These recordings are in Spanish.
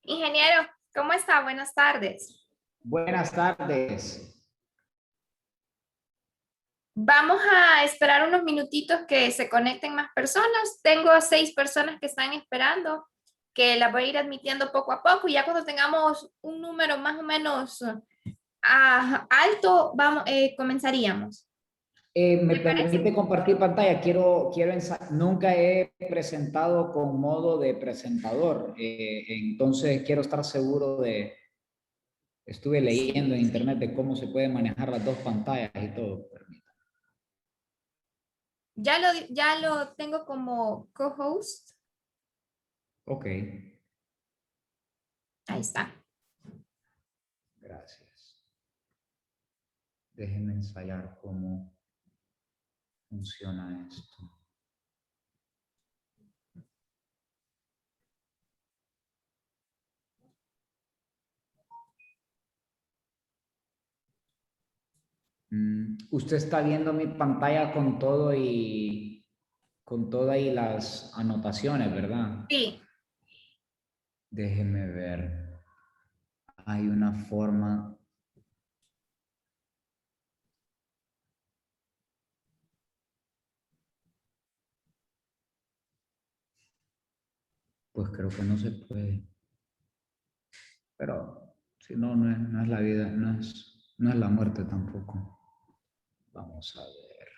Ingeniero, ¿cómo está? Buenas tardes. Buenas tardes. Vamos a esperar unos minutitos que se conecten más personas. Tengo a 6 personas que están esperando, que las voy a ir admitiendo poco a poco. Y ya cuando tengamos un número más o menos alto, comenzaríamos. ¿Me ¿Le parece? permite compartir pantalla? Nunca he presentado con modo de presentador, entonces quiero estar seguro estuve leyendo en internet de cómo se pueden manejar las dos pantallas y todo. Ya lo tengo como co-host. Ok, Ahí está. gracias. Déjenme ensayar cómo funciona esto. Usted está viendo mi pantalla con todo y con todas y las anotaciones, ¿verdad? Sí. Déjeme ver. Hay una forma. Pues creo que no se puede. Pero si no, no es la vida, no es la muerte tampoco. Vamos a ver.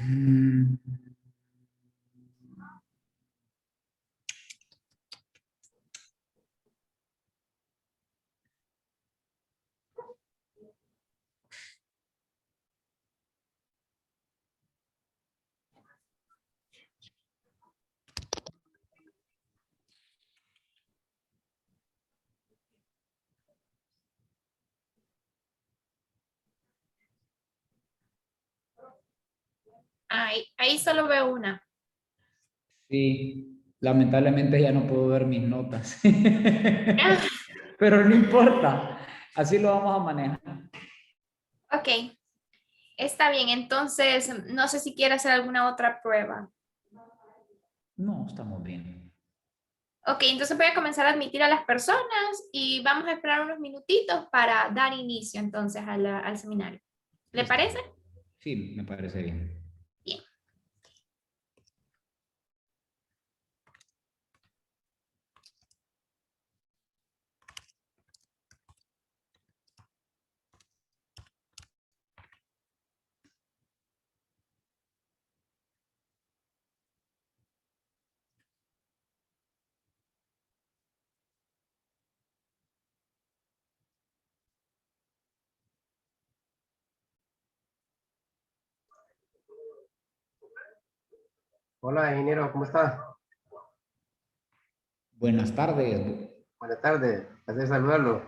Mm, Ahí solo veo una. Sí, lamentablemente ya no puedo ver mis notas. Ah, Pero no importa. Así lo vamos a manejar. ok. Está bien, entonces no sé si quiere hacer alguna otra prueba. No, estamos bien. Ok, entonces voy a comenzar a admitir a las personas y vamos a esperar unos minutitos para dar inicio entonces al seminario. ¿Le Está parece? bien. Sí, me parece bien. Bien. Hola, ingeniero, ¿cómo está? Buenas tardes. Buenas tardes, placer saludarlo.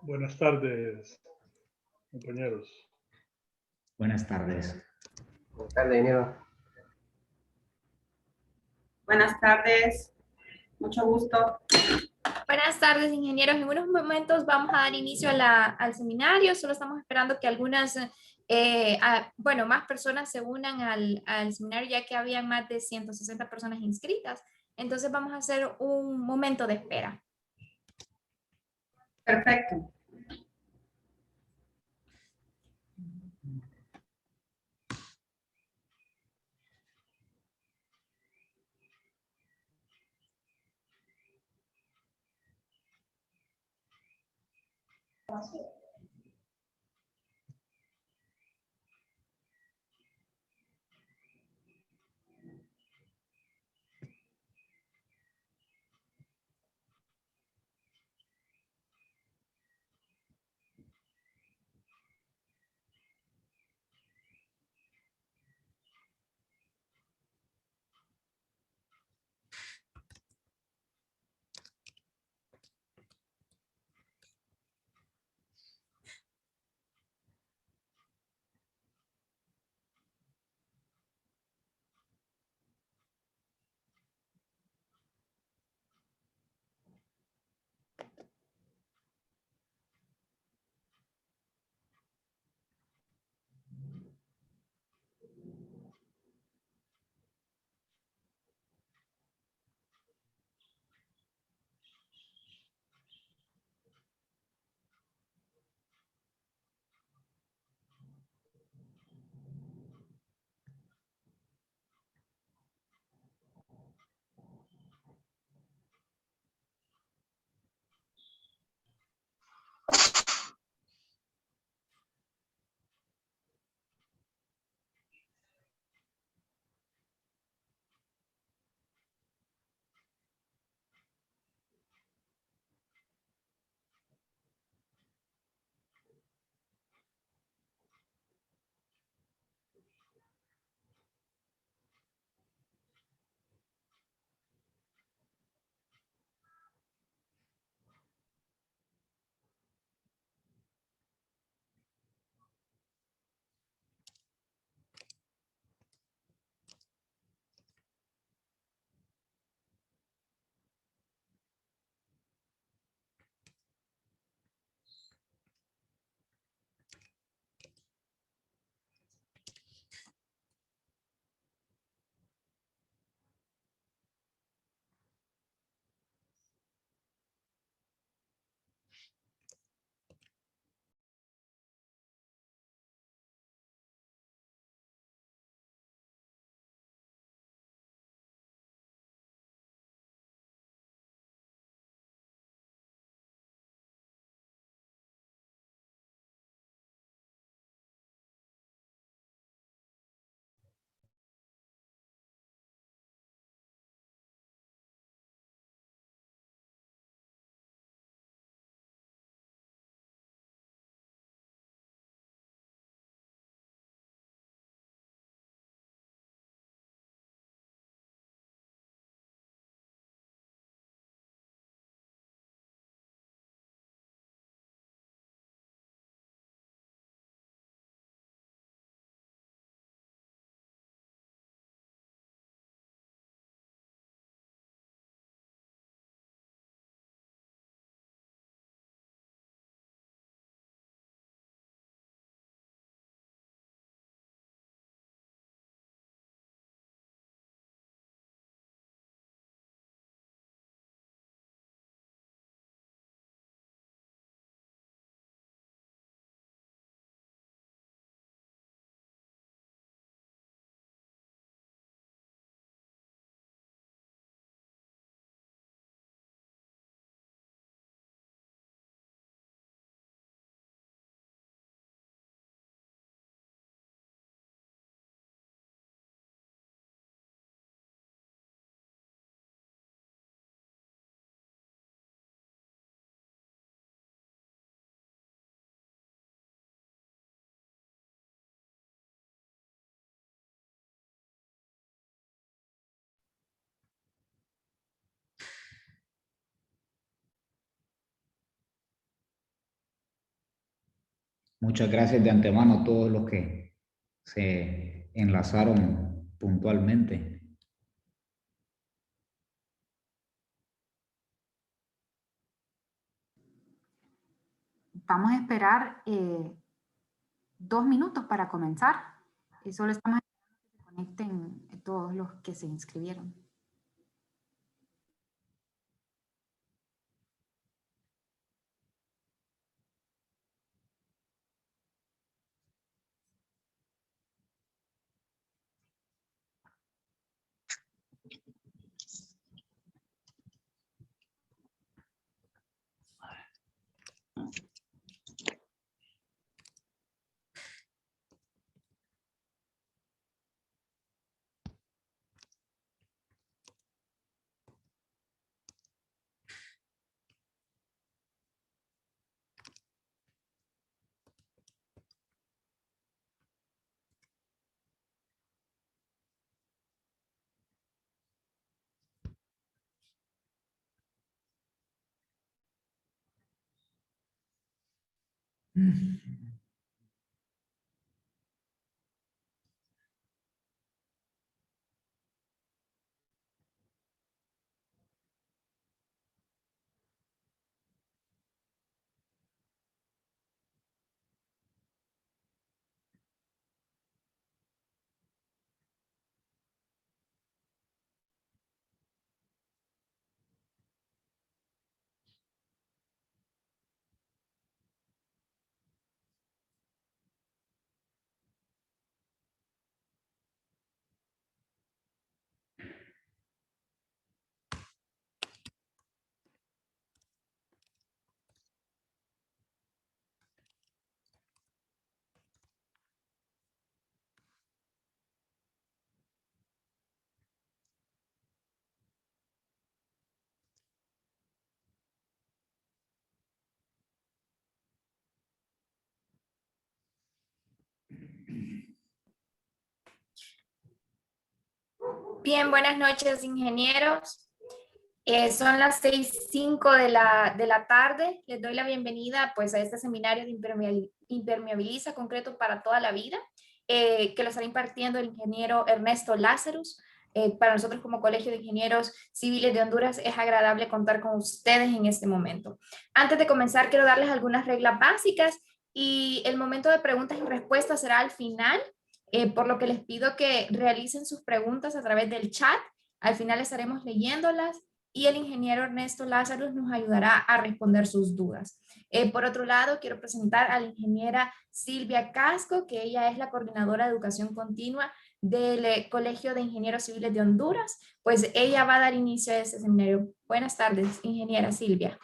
Buenas tardes, compañeros. Buenas tardes. Buenas tardes, ingeniero. Buenas tardes, mucho gusto. Buenas tardes, ingenieros. En unos momentos vamos a dar inicio al seminario. Solo estamos esperando que algunas, bueno, más personas se unan al seminario, ya que habían más de 160 personas inscritas. Entonces vamos a hacer un momento de espera. Perfecto. Muchas gracias de antemano a todos los que se enlazaron puntualmente. Vamos a esperar 2 minutos para comenzar. Y solo estamos esperando que se conecten todos los que se inscribieron. Bien, buenas noches, ingenieros. Son las 6:05 de la tarde. Les doy la bienvenida pues, a este seminario de Impermeabiliza Concreto para toda la vida, que lo estará impartiendo el ingeniero Ernesto Lazarus. Para nosotros como Colegio de Ingenieros Civiles de Honduras es agradable contar con ustedes en este momento. Antes de comenzar, quiero darles algunas reglas básicas y el momento de preguntas y respuestas será al final, por lo que les pido que realicen sus preguntas a través del chat. Al final estaremos leyéndolas y el ingeniero Ernesto Lazarus nos ayudará a responder sus dudas. Por otro lado, quiero presentar a la ingeniera Silvia Casco, que ella es la coordinadora de educación continua del Colegio de Ingenieros Civiles de Honduras, pues ella va a dar inicio a este seminario. Buenas tardes, ingeniera Silvia.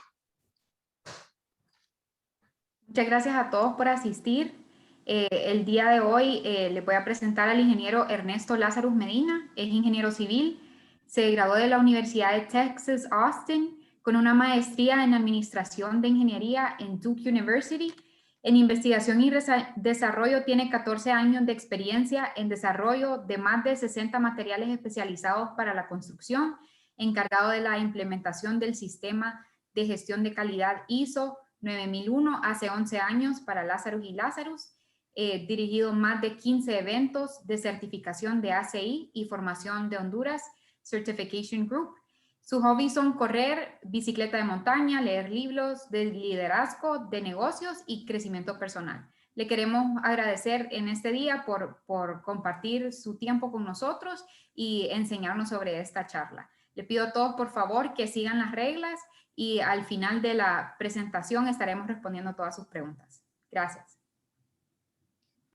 Muchas gracias a todos por asistir. El día de hoy les voy a presentar al ingeniero Ernesto Lazarus Medina. Es ingeniero civil. Se graduó de la Universidad de Texas, Austin, con una maestría en Administración de Ingeniería en Duke University. En investigación y desarrollo tiene 14 años de experiencia en desarrollo de más de 60 materiales especializados para la construcción, encargado de la implementación del sistema de gestión de calidad ISO 9001 hace 11 años para Lazarus y Lazarus. Dirigido más de 15 eventos de certificación de ACI y formación de Honduras Certification Group. Sus hobbies son correr, bicicleta de montaña, leer libros de liderazgo, de negocios y crecimiento personal. Le queremos agradecer en este día por compartir su tiempo con nosotros y enseñarnos sobre esta charla. Le pido a todos, por favor, que sigan las reglas y al final de la presentación estaremos respondiendo todas sus preguntas. Gracias.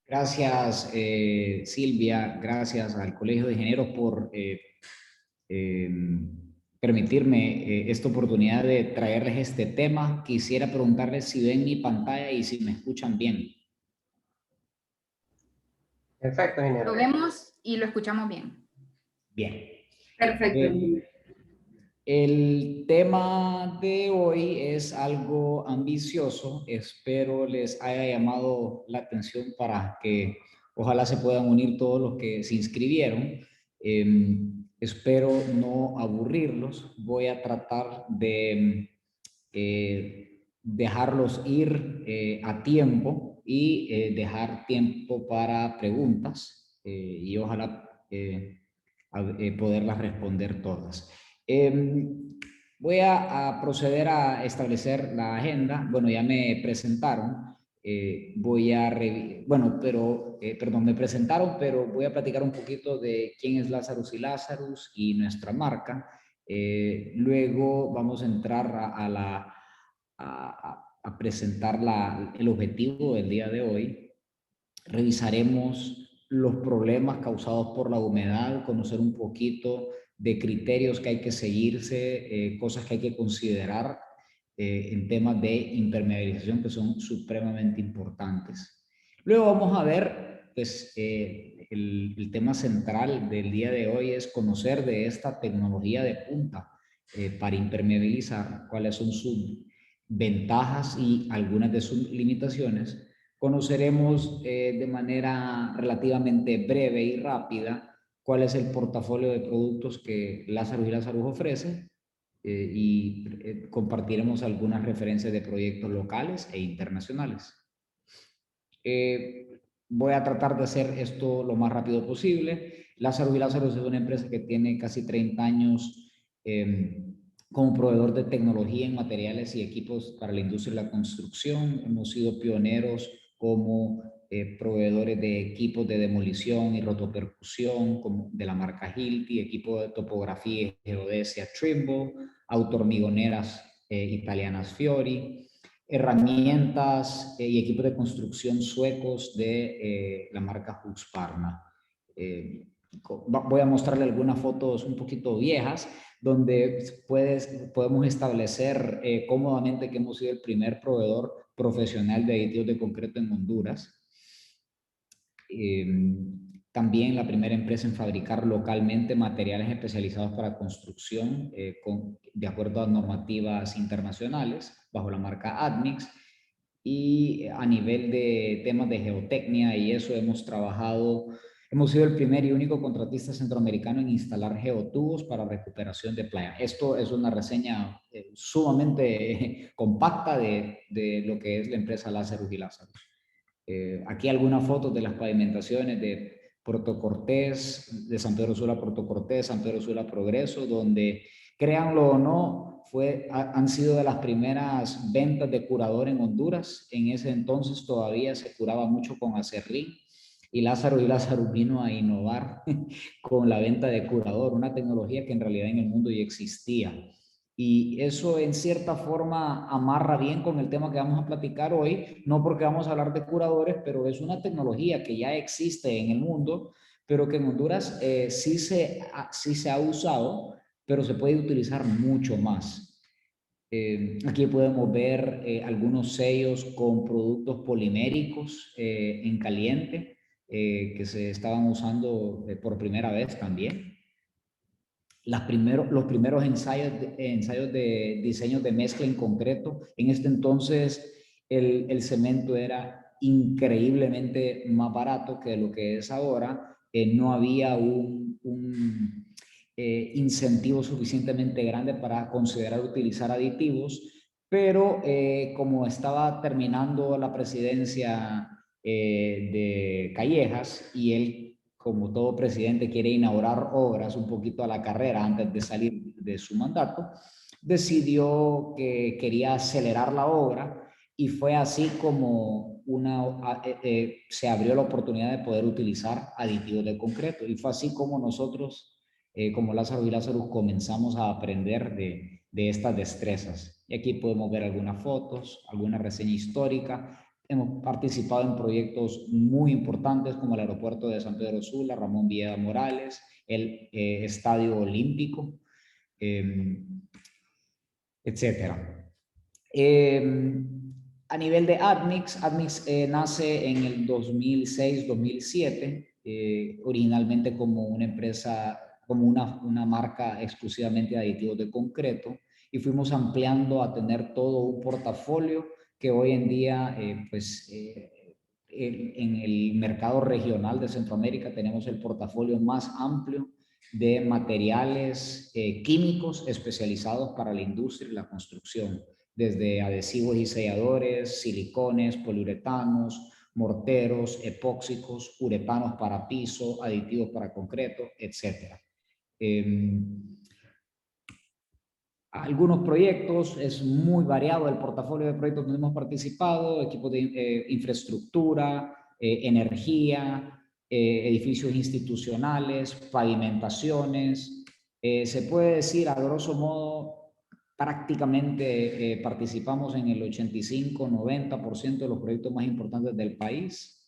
Gracias, Silvia. Gracias al Colegio de Ingenieros por permitirme esta oportunidad de traerles este tema. Quisiera preguntarles si ven mi pantalla y si me escuchan bien. Perfecto, ingeniero. Lo vemos y lo escuchamos bien. Bien. Perfecto. El tema de hoy es algo ambicioso. Espero les haya llamado la atención para que ojalá se puedan unir todos los que se inscribieron. Espero no aburrirlos. Voy a tratar de dejarlos ir a tiempo y dejar tiempo para preguntas y ojalá poderlas responder todas. Voy a proceder a establecer la agenda. Bueno, ya me presentaron. Perdón, me presentaron, pero voy a platicar un poquito de quién es Lazarus y Lazarus y nuestra marca. Luego vamos a entrar a presentar el objetivo del día de hoy. Revisaremos los problemas causados por la humedad, conocer un poquito de criterios que hay que seguirse, cosas que hay que considerar en temas de impermeabilización que son supremamente importantes. Luego vamos a ver, pues, el tema central del día de hoy es conocer de esta tecnología de punta para impermeabilizar, cuáles son sus ventajas y algunas de sus limitaciones. Conoceremos de manera relativamente breve y rápida cuál es el portafolio de productos que Lazarus y Lazarus ofrece compartiremos algunas referencias de proyectos locales e internacionales. Voy a tratar de hacer esto lo más rápido posible. Lazarus y Lazarus es una empresa que tiene casi 30 años como proveedor de tecnología en materiales y equipos para la industria de la construcción. Hemos sido pioneros como proveedores de equipos de demolición y rotopercusión como de la marca Hilti, equipo de topografía y geodesia Trimble, autohormigoneras italianas Fiori, herramientas y equipos de construcción suecos de la marca Husqvarna. Voy a mostrarle algunas fotos un poquito viejas donde podemos establecer cómodamente que hemos sido el primer proveedor profesional de aditivos de concreto en Honduras. También la primera empresa en fabricar localmente materiales especializados para construcción de acuerdo a normativas internacionales bajo la marca Admix. Y a nivel de temas de geotecnia y eso hemos sido el primer y único contratista centroamericano en instalar geotubos para recuperación de playa. Esto es una reseña sumamente compacta de lo que es la empresa Lazarus y Lazarus. Aquí algunas fotos de las pavimentaciones de Puerto Cortés, de San Pedro Sula, Puerto Cortés, San Pedro Sula, Progreso, donde, créanlo o no, han sido de las primeras ventas de curador en Honduras. En ese entonces todavía se curaba mucho con acerrín y Lazarus vino a innovar con la venta de curador, una tecnología que en realidad en el mundo ya existía. Y eso en cierta forma amarra bien con el tema que vamos a platicar hoy, no porque vamos a hablar de curadores, pero es una tecnología que ya existe en el mundo, pero que en Honduras sí se ha usado, pero se puede utilizar mucho más. Aquí podemos ver algunos sellos con productos poliméricos en caliente que se estaban usando por primera vez también. Los primeros ensayos de diseño de mezcla en concreto. En este entonces el cemento era increíblemente más barato que lo que es ahora. No había un incentivo suficientemente grande para considerar utilizar aditivos, pero como estaba terminando la presidencia de Callejas y él, como todo presidente, quiere inaugurar obras un poquito a la carrera antes de salir de su mandato, decidió que quería acelerar la obra y fue así como se abrió la oportunidad de poder utilizar aditivos de concreto y fue así como nosotros, como Lazarus y Lazarus, comenzamos a aprender de estas destrezas. Y aquí podemos ver algunas fotos, alguna reseña histórica. Hemos participado en proyectos muy importantes como el aeropuerto de San Pedro Sula, Ramón Villeda Morales, el Estadio Olímpico, etcétera. A nivel de Admix nace en el 2006-2007, originalmente como una empresa, como una marca exclusivamente de aditivos de concreto, y fuimos ampliando a tener todo un portafolio que hoy en día, en el mercado regional de Centroamérica tenemos el portafolio más amplio de materiales químicos especializados para la industria y la construcción, desde adhesivos y selladores, silicones, poliuretanos, morteros, epóxicos, uretanos para piso, aditivos para concreto, etc. Algunos proyectos, es muy variado el portafolio de proyectos donde hemos participado, equipos de infraestructura, energía, edificios institucionales, pavimentaciones. Se puede decir, a grosso modo, prácticamente participamos en el 85-90% de los proyectos más importantes del país.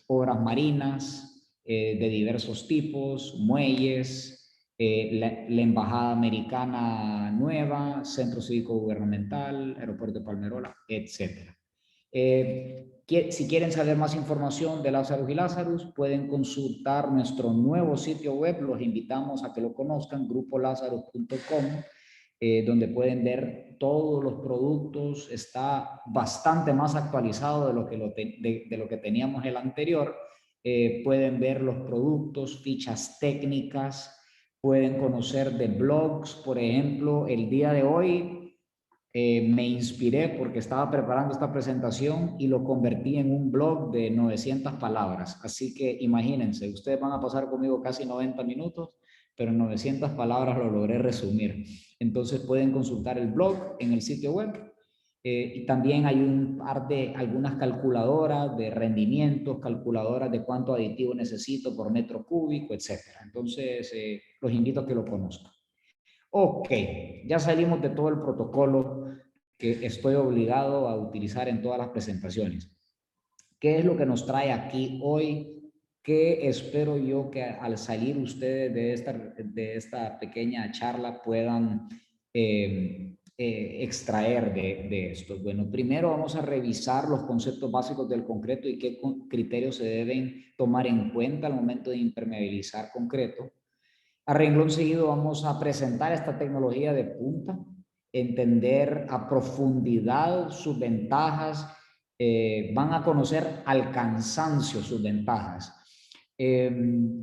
Obras marinas de diversos tipos, muelles, la Embajada Americana Nueva, Centro Cívico Gubernamental, Aeropuerto de Palmerola, etc. Si quieren saber más información de Lazarus y Lazarus, pueden consultar nuestro nuevo sitio web. Los invitamos a que lo conozcan, grupolazarus.com, donde pueden ver todos los productos. Está bastante más actualizado de lo que teníamos el anterior. Pueden ver los productos, fichas técnicas, pueden conocer de blogs. Por ejemplo, el día de hoy me inspiré porque estaba preparando esta presentación y lo convertí en un blog de 900 palabras. Así que imagínense, ustedes van a pasar conmigo casi 90 minutos, pero en 900 palabras lo logré resumir. Entonces pueden consultar el blog en el sitio web. Y también hay un par de algunas calculadoras de rendimientos, calculadoras de cuánto aditivo necesito por metro cúbico, etc. Entonces, los invito a que lo conozcan. Ok, ya salimos de todo el protocolo que estoy obligado a utilizar en todas las presentaciones. ¿Qué es lo que nos trae aquí hoy? ¿Qué espero yo que al salir ustedes de esta pequeña charla puedan extraer de esto? Bueno, primero vamos a revisar los conceptos básicos del concreto y qué criterios se deben tomar en cuenta al momento de impermeabilizar concreto. A renglón seguido vamos a presentar esta tecnología de punta, entender a profundidad sus ventajas, van a conocer al cansancio sus ventajas,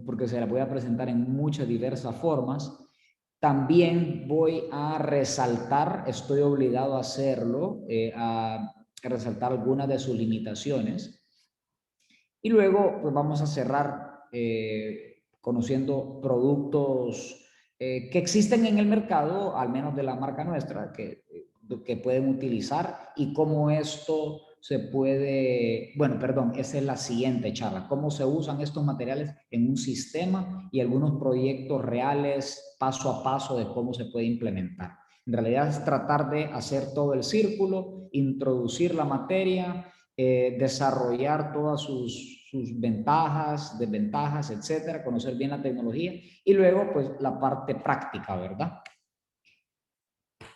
porque se las voy a presentar en muchas diversas formas. También voy a resaltar, estoy obligado a hacerlo, a resaltar algunas de sus limitaciones. Y luego pues vamos a cerrar conociendo productos que existen en el mercado, al menos de la marca nuestra, que pueden utilizar y cómo esto se puede, bueno, perdón, esa es la siguiente charla, cómo se usan estos materiales en un sistema y algunos proyectos reales paso a paso de cómo se puede implementar. En realidad es tratar de hacer todo el círculo, introducir la materia, desarrollar todas sus ventajas, desventajas, etcétera, conocer bien la tecnología y luego pues la parte práctica, ¿verdad?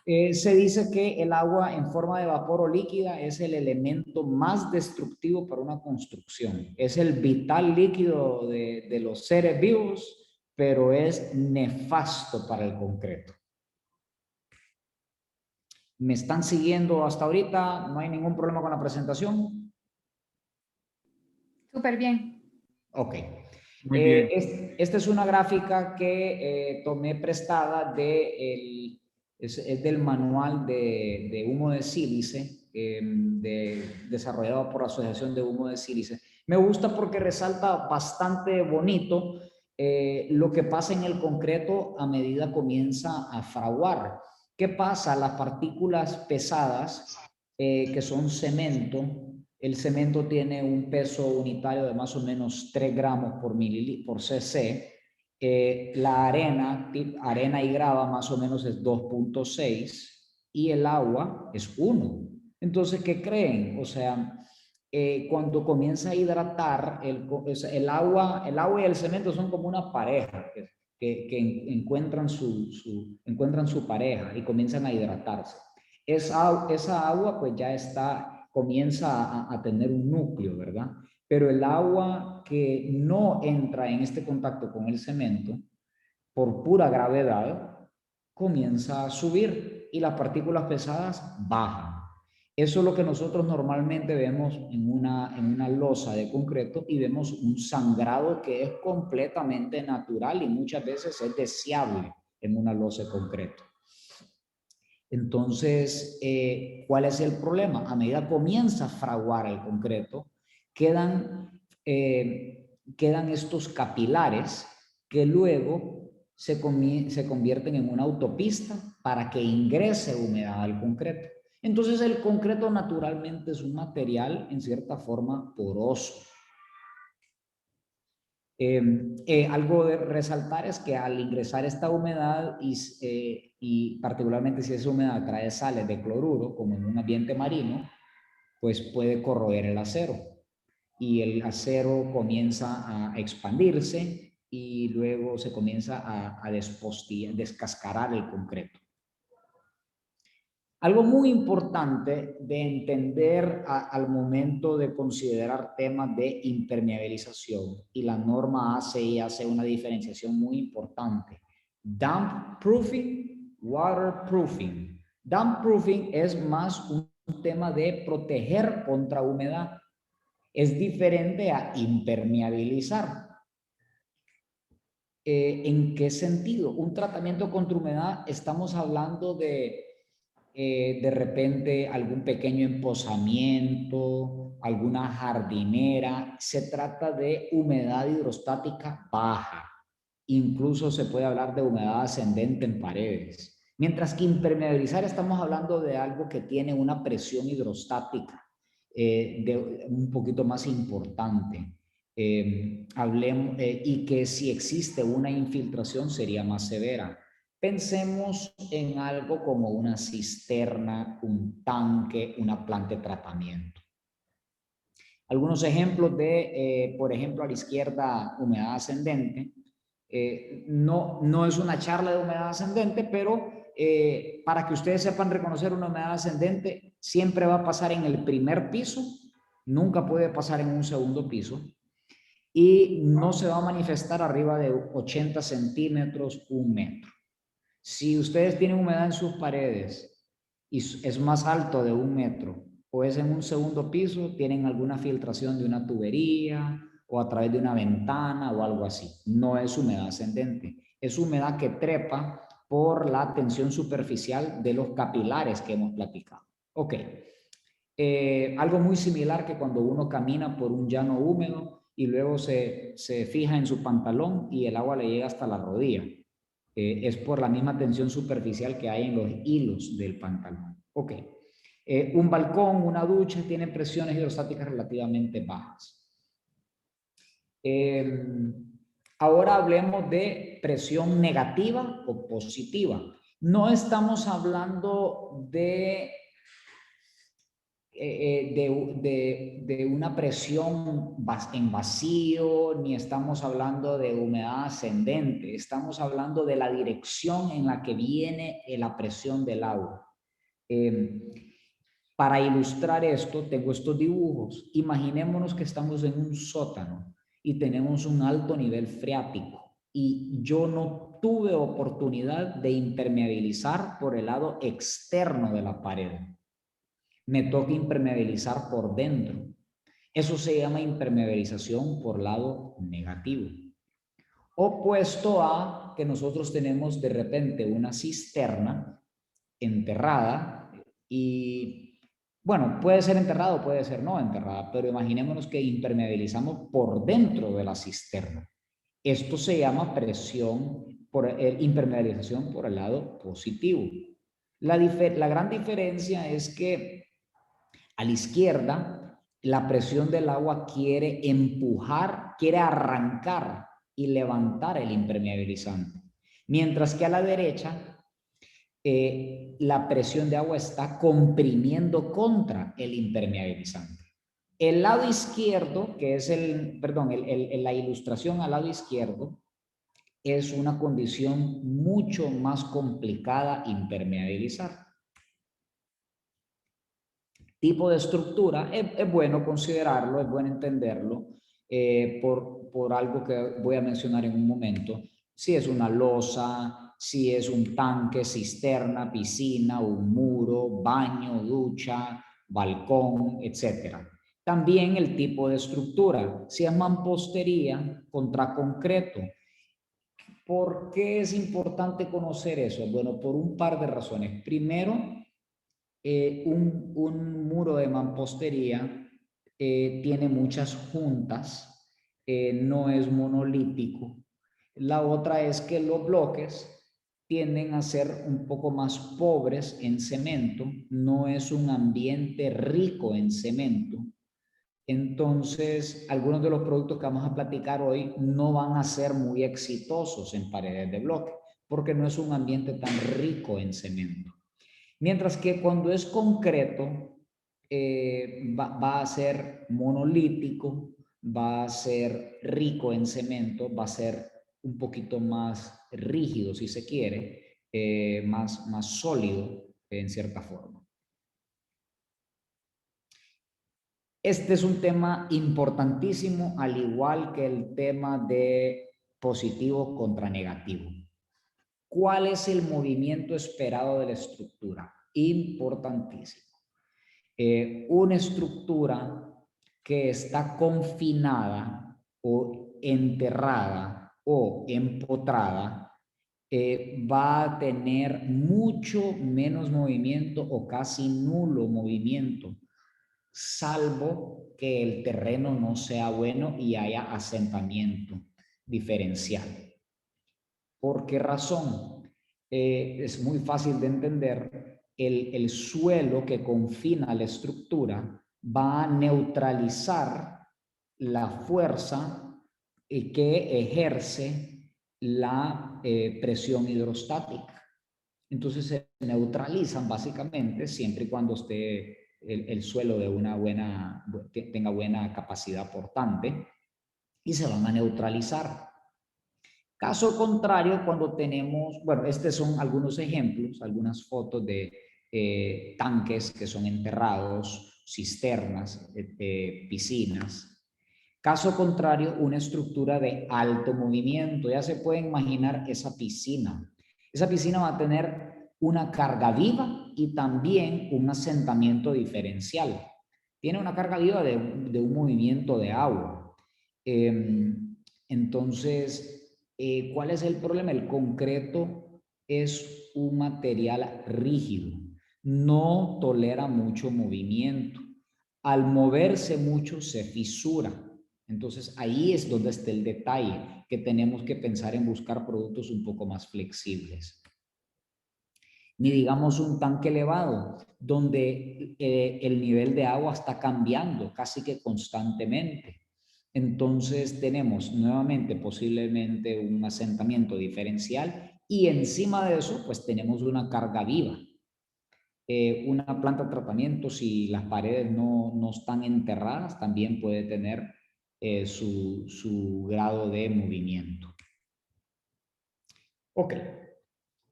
Se dice que el agua en forma de vapor o líquida es el elemento más destructivo para una construcción. Es el vital líquido de los seres vivos, pero es nefasto para el concreto. ¿Me están siguiendo hasta ahorita? ¿No hay ningún problema con la presentación? Súper bien. Ok. Muy bien. Esta es una gráfica que tomé prestada es del manual de humo de sílice, desarrollado por la Asociación de Humo de Sílice. Me gusta porque resalta bastante bonito lo que pasa en el concreto a medida comienza a fraguar. ¿Qué pasa? Las partículas pesadas, que son cemento, el cemento tiene un peso unitario de más o menos 3 gramos por cc. La arena y grava más o menos es 2.6 y el agua es 1. Entonces, ¿qué creen? O sea, cuando comienza a hidratar, el agua y el cemento son como una pareja que encuentran su pareja y comienzan a hidratarse. Esa agua pues ya comienza a tener un núcleo, ¿verdad? Pero el agua que no entra en este contacto con el cemento, por pura gravedad, comienza a subir y las partículas pesadas bajan. Eso es lo que nosotros normalmente vemos en una losa de concreto y vemos un sangrado que es completamente natural y muchas veces es deseable en una losa de concreto. Entonces, ¿cuál es el problema? A medida que comienza a fraguar el concreto, quedan estos capilares que luego se convierten en una autopista para que ingrese humedad al concreto. Entonces, el concreto naturalmente es un material en cierta forma poroso. Algo de resaltar es que al ingresar esta humedad y particularmente si esa humedad trae sales de cloruro, como en un ambiente marino, pues puede corroer el acero y el acero comienza a expandirse y luego se comienza a descascarar el concreto. Algo muy importante de entender al momento de considerar temas de impermeabilización, y la norma ACI hace una diferenciación muy importante. Damp proofing, waterproofing. Damp proofing es más un tema de proteger contra humedad. Es diferente a impermeabilizar. ¿En qué sentido? Un tratamiento contra humedad, estamos hablando de repente algún pequeño emposamiento, alguna jardinera. Se trata de humedad hidrostática baja. Incluso se puede hablar de humedad ascendente en paredes. Mientras que impermeabilizar estamos hablando de algo que tiene una presión hidrostática un poquito más importante. Y que si existe una infiltración sería más severa. Pensemos en algo como una cisterna, un tanque, una planta de tratamiento. Algunos ejemplos de, por ejemplo, a la izquierda, humedad ascendente. No es una charla de humedad ascendente, pero para que ustedes sepan reconocer una humedad ascendente, siempre va a pasar en el primer piso, nunca puede pasar en un segundo piso, y no se va a manifestar arriba de 80 centímetros, 1 metro. Si ustedes tienen humedad en sus paredes y es más alto de 1 metro, o es en un segundo piso, tienen alguna filtración de una tubería o a través de una ventana o algo así. No es humedad ascendente, es humedad que trepa por la tensión superficial de los capilares que hemos platicado. Ok. Algo muy similar que cuando uno camina por un llano húmedo y luego se fija en su pantalón y el agua le llega hasta la rodilla. Es por la misma tensión superficial que hay en los hilos del pantalón. Ok. Un balcón, una ducha tienen presiones hidrostáticas relativamente bajas. Ahora hablemos de presión negativa o positiva. No estamos hablando de una presión en vacío, ni estamos hablando de humedad ascendente, estamos hablando de la dirección en la que viene la presión del agua. Para ilustrar esto, tengo estos dibujos. Imaginémonos que estamos en un sótano y tenemos un alto nivel freático y yo no tuve oportunidad de impermeabilizar por el lado externo de la pared. Me toca impermeabilizar por dentro. Eso se llama impermeabilización por lado negativo. Opuesto a que nosotros tenemos de repente una cisterna enterrada y, bueno, puede ser enterrada o puede ser no enterrada, pero imaginémonos que impermeabilizamos por dentro de la cisterna. Esto se llama impermeabilización por el lado positivo. La gran diferencia es que a la izquierda, la presión del agua quiere empujar, quiere arrancar y levantar el impermeabilizante. Mientras que a la derecha, la presión de agua está comprimiendo contra el impermeabilizante. El lado izquierdo, que es la ilustración al lado izquierdo, es una condición mucho más complicada impermeabilizar. Tipo de estructura, es bueno considerarlo, es bueno entenderlo por algo que voy a mencionar en un momento. Si es una losa, si es un tanque, cisterna, piscina, un muro, baño, ducha, balcón, etc. También el tipo de estructura, si es mampostería contra concreto. ¿Por qué es importante conocer eso? Bueno, por un par de razones. Primero, un muro de mampostería tiene muchas juntas, no es monolítico. La otra es que los bloques tienden a ser un poco más pobres en cemento, no es un ambiente rico en cemento. Entonces, algunos de los productos que vamos a platicar hoy no van a ser muy exitosos en paredes de bloque, porque no es un ambiente tan rico en cemento. Mientras que cuando es concreto, va a ser monolítico, va a ser rico en cemento, va a ser un poquito más rígido, si se quiere, más sólido en cierta forma. Este es un tema importantísimo, al igual que el tema de positivo contra negativo. ¿Cuál es el movimiento esperado de la estructura? Importantísimo. Una estructura que está confinada o enterrada o empotrada va a tener mucho menos movimiento o casi nulo movimiento, salvo que el terreno no sea bueno y haya asentamiento diferencial. ¿Por qué razón? Es muy fácil de entender. El suelo que confina la estructura va a neutralizar la fuerza que ejerce la presión hidrostática. Entonces se neutralizan básicamente siempre y cuando esté el suelo de tenga buena capacidad portante, y se van a neutralizar. Caso contrario, cuando tenemos, bueno, estos son algunos ejemplos, algunas fotos de tanques que son enterrados, cisternas, piscinas. Caso contrario, una estructura de alto movimiento. Ya se puede imaginar esa piscina. Esa piscina va a tener una carga viva y también un asentamiento diferencial. Tiene una carga viva de un movimiento de agua. Entonces, ¿cuál es el problema? El concreto es un material rígido, no tolera mucho movimiento. Al moverse mucho se fisura. Entonces, ahí es donde está el detalle, que tenemos que pensar en buscar productos un poco más flexibles. Ni digamos un tanque elevado, donde el nivel de agua está cambiando casi que constantemente. Entonces tenemos nuevamente posiblemente un asentamiento diferencial y encima de eso pues tenemos una carga viva. Una planta de tratamiento, si las paredes no están enterradas, también puede tener su grado de movimiento. Ok,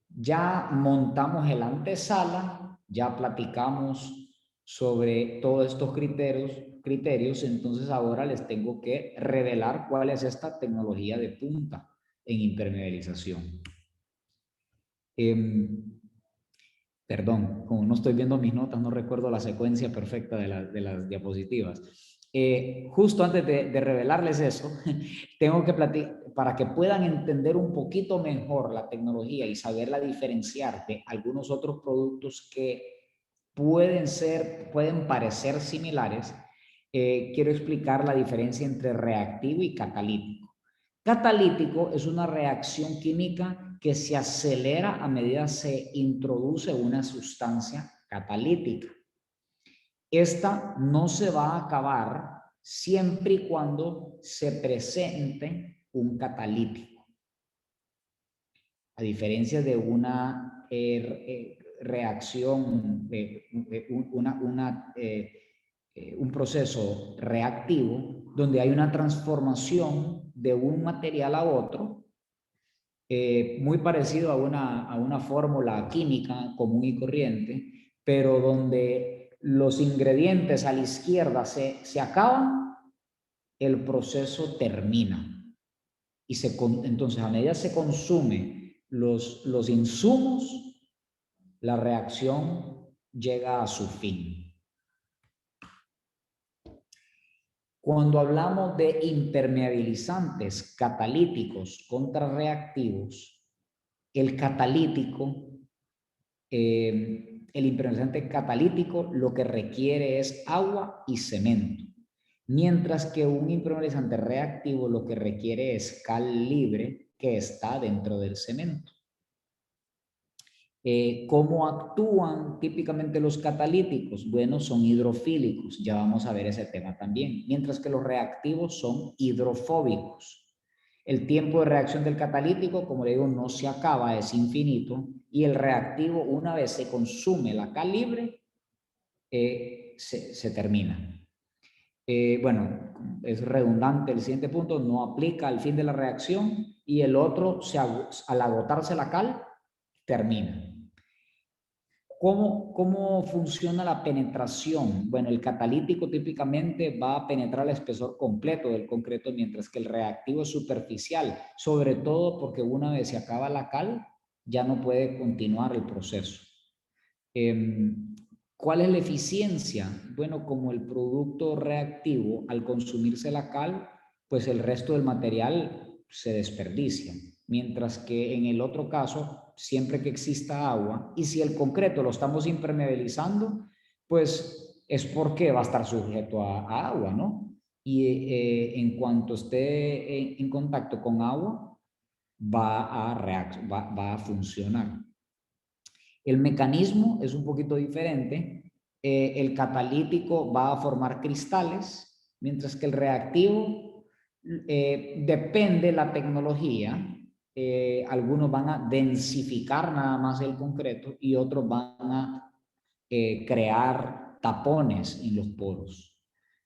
ya montamos el antesala, ya platicamos sobre todos estos criterios, entonces ahora les tengo que revelar cuál es esta tecnología de punta en impermeabilización. Perdón, como no estoy viendo mis notas, no recuerdo la secuencia perfecta de las diapositivas. Justo antes de revelarles eso, tengo que platicar, para que puedan entender un poquito mejor la tecnología y saberla diferenciar de algunos otros productos que pueden parecer similares, quiero explicar la diferencia entre reactivo y catalítico. Catalítico es una reacción química que se acelera a medida se introduce una sustancia catalítica. Esta no se va a acabar siempre y cuando se presente un catalítico. A diferencia de una reacción, un proceso reactivo, donde hay una transformación de un material a otro, muy parecido a una fórmula química común y corriente, pero donde los ingredientes a la izquierda se acaban, el proceso termina. Y entonces, a medida que se consumen los insumos, la reacción llega a su fin. Cuando hablamos de impermeabilizantes catalíticos contra reactivos, el catalítico, el impermeabilizante catalítico lo que requiere es agua y cemento, mientras que un impermeabilizante reactivo lo que requiere es cal libre que está dentro del cemento. ¿Cómo actúan típicamente los catalíticos? Bueno, son hidrofílicos, ya vamos a ver ese tema también, mientras que los reactivos son hidrofóbicos. El tiempo de reacción del catalítico, como le digo, no se acaba, es infinito, y el reactivo, una vez se consume la cal libre, se termina. Bueno, es redundante el siguiente punto, no aplica al fin de la reacción, y el otro, al agotarse la cal, termina. ¿Cómo funciona la penetración? Bueno, el catalítico típicamente va a penetrar el espesor completo del concreto, mientras que el reactivo es superficial, sobre todo porque una vez se acaba la cal, ya no puede continuar el proceso. ¿Cuál es la eficiencia? Bueno, como el producto reactivo, al consumirse la cal, pues el resto del material se desperdicia. Mientras que en el otro caso, siempre que exista agua, y si el concreto lo estamos impermeabilizando, pues es porque va a estar sujeto a agua, ¿no? Y en cuanto esté en contacto con agua, va a funcionar. El mecanismo es un poquito diferente. El catalítico va a formar cristales, mientras que el reactivo depende de la tecnología. Algunos van a densificar nada más el concreto y otros van a crear tapones en los poros.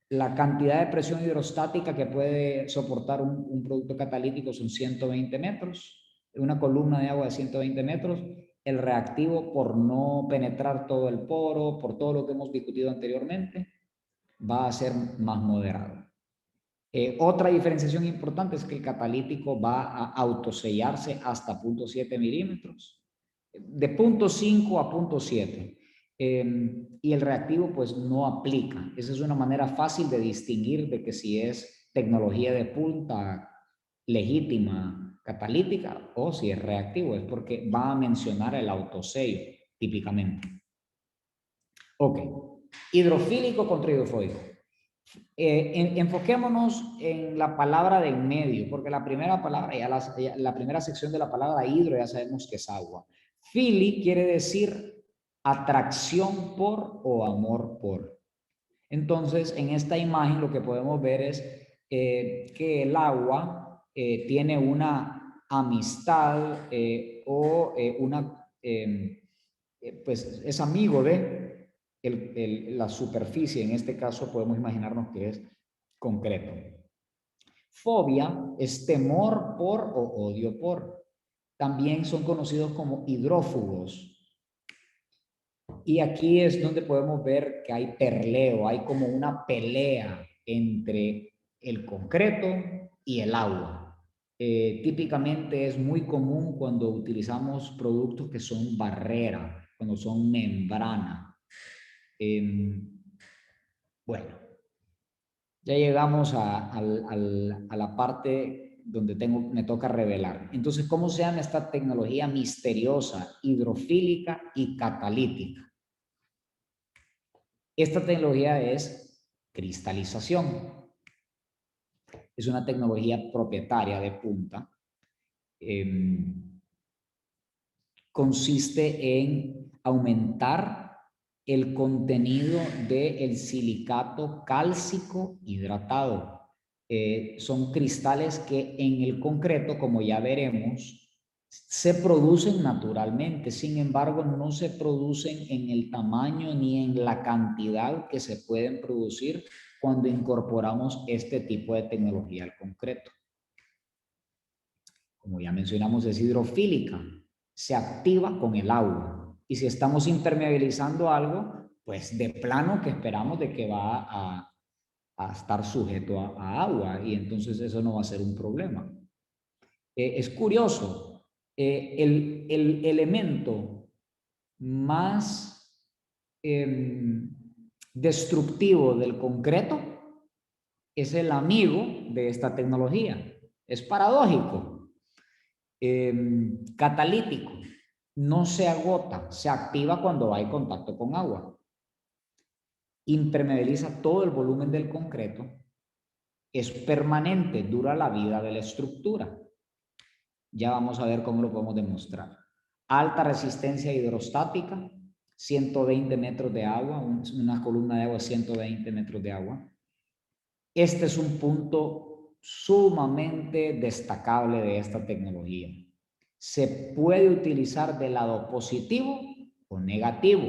La cantidad de presión hidrostática que puede soportar un producto catalítico son 120 metros, una columna de agua de 120 metros. El reactivo, por no penetrar todo el poro, por todo lo que hemos discutido anteriormente, va a ser más moderado. Otra diferenciación importante es que el catalítico va a autosellarse hasta 0.7 milímetros, de 0.5 a 0.7. Y el reactivo pues no aplica. Esa es una manera fácil de distinguir de que si es tecnología de punta legítima catalítica o si es reactivo, es porque va a mencionar el autosello típicamente. Ok, hidrofílico contra hidrofóbico. Enfoquémonos en la palabra de en medio, porque la primera palabra, la primera sección de la palabra hidro ya sabemos que es agua. Fili quiere decir atracción por o amor por. Entonces, en esta imagen lo que podemos ver es que el agua tiene una amistad o pues es amigo de la superficie. En este caso podemos imaginarnos que es concreto. Fobia es temor por o odio por. También son conocidos como hidrófugos. Y aquí es donde podemos ver que hay perleo, hay como una pelea entre el concreto y el agua. Típicamente es muy común cuando utilizamos productos que son barrera, cuando son membrana. Bueno, ya llegamos a la parte donde me toca revelar. Entonces, ¿cómo se llama esta tecnología misteriosa, hidrofílica y catalítica? Esta tecnología es cristalización. Es una tecnología propietaria de punta. Consiste en aumentar el contenido del silicato cálcico hidratado. Son cristales que en el concreto, como ya veremos, se producen naturalmente. Sin embargo, no se producen en el tamaño ni en la cantidad que se pueden producir cuando incorporamos este tipo de tecnología al concreto. Como ya mencionamos, es hidrofílica. Se activa con el agua. Y si estamos impermeabilizando algo, pues de plano que esperamos de que va a estar sujeto a agua, y entonces eso no va a ser un problema. Es curioso, el elemento más destructivo del concreto es el amigo de esta tecnología. Es paradójico. Catalítico. No se agota, se activa cuando hay contacto con agua. Impermeabiliza todo el volumen del concreto. Es permanente, dura la vida de la estructura. Ya vamos a ver cómo lo podemos demostrar. Alta resistencia hidrostática, 120 metros de agua, una columna de agua, 120 metros de agua. Este es un punto sumamente destacable de esta tecnología. Se puede utilizar del lado positivo o negativo,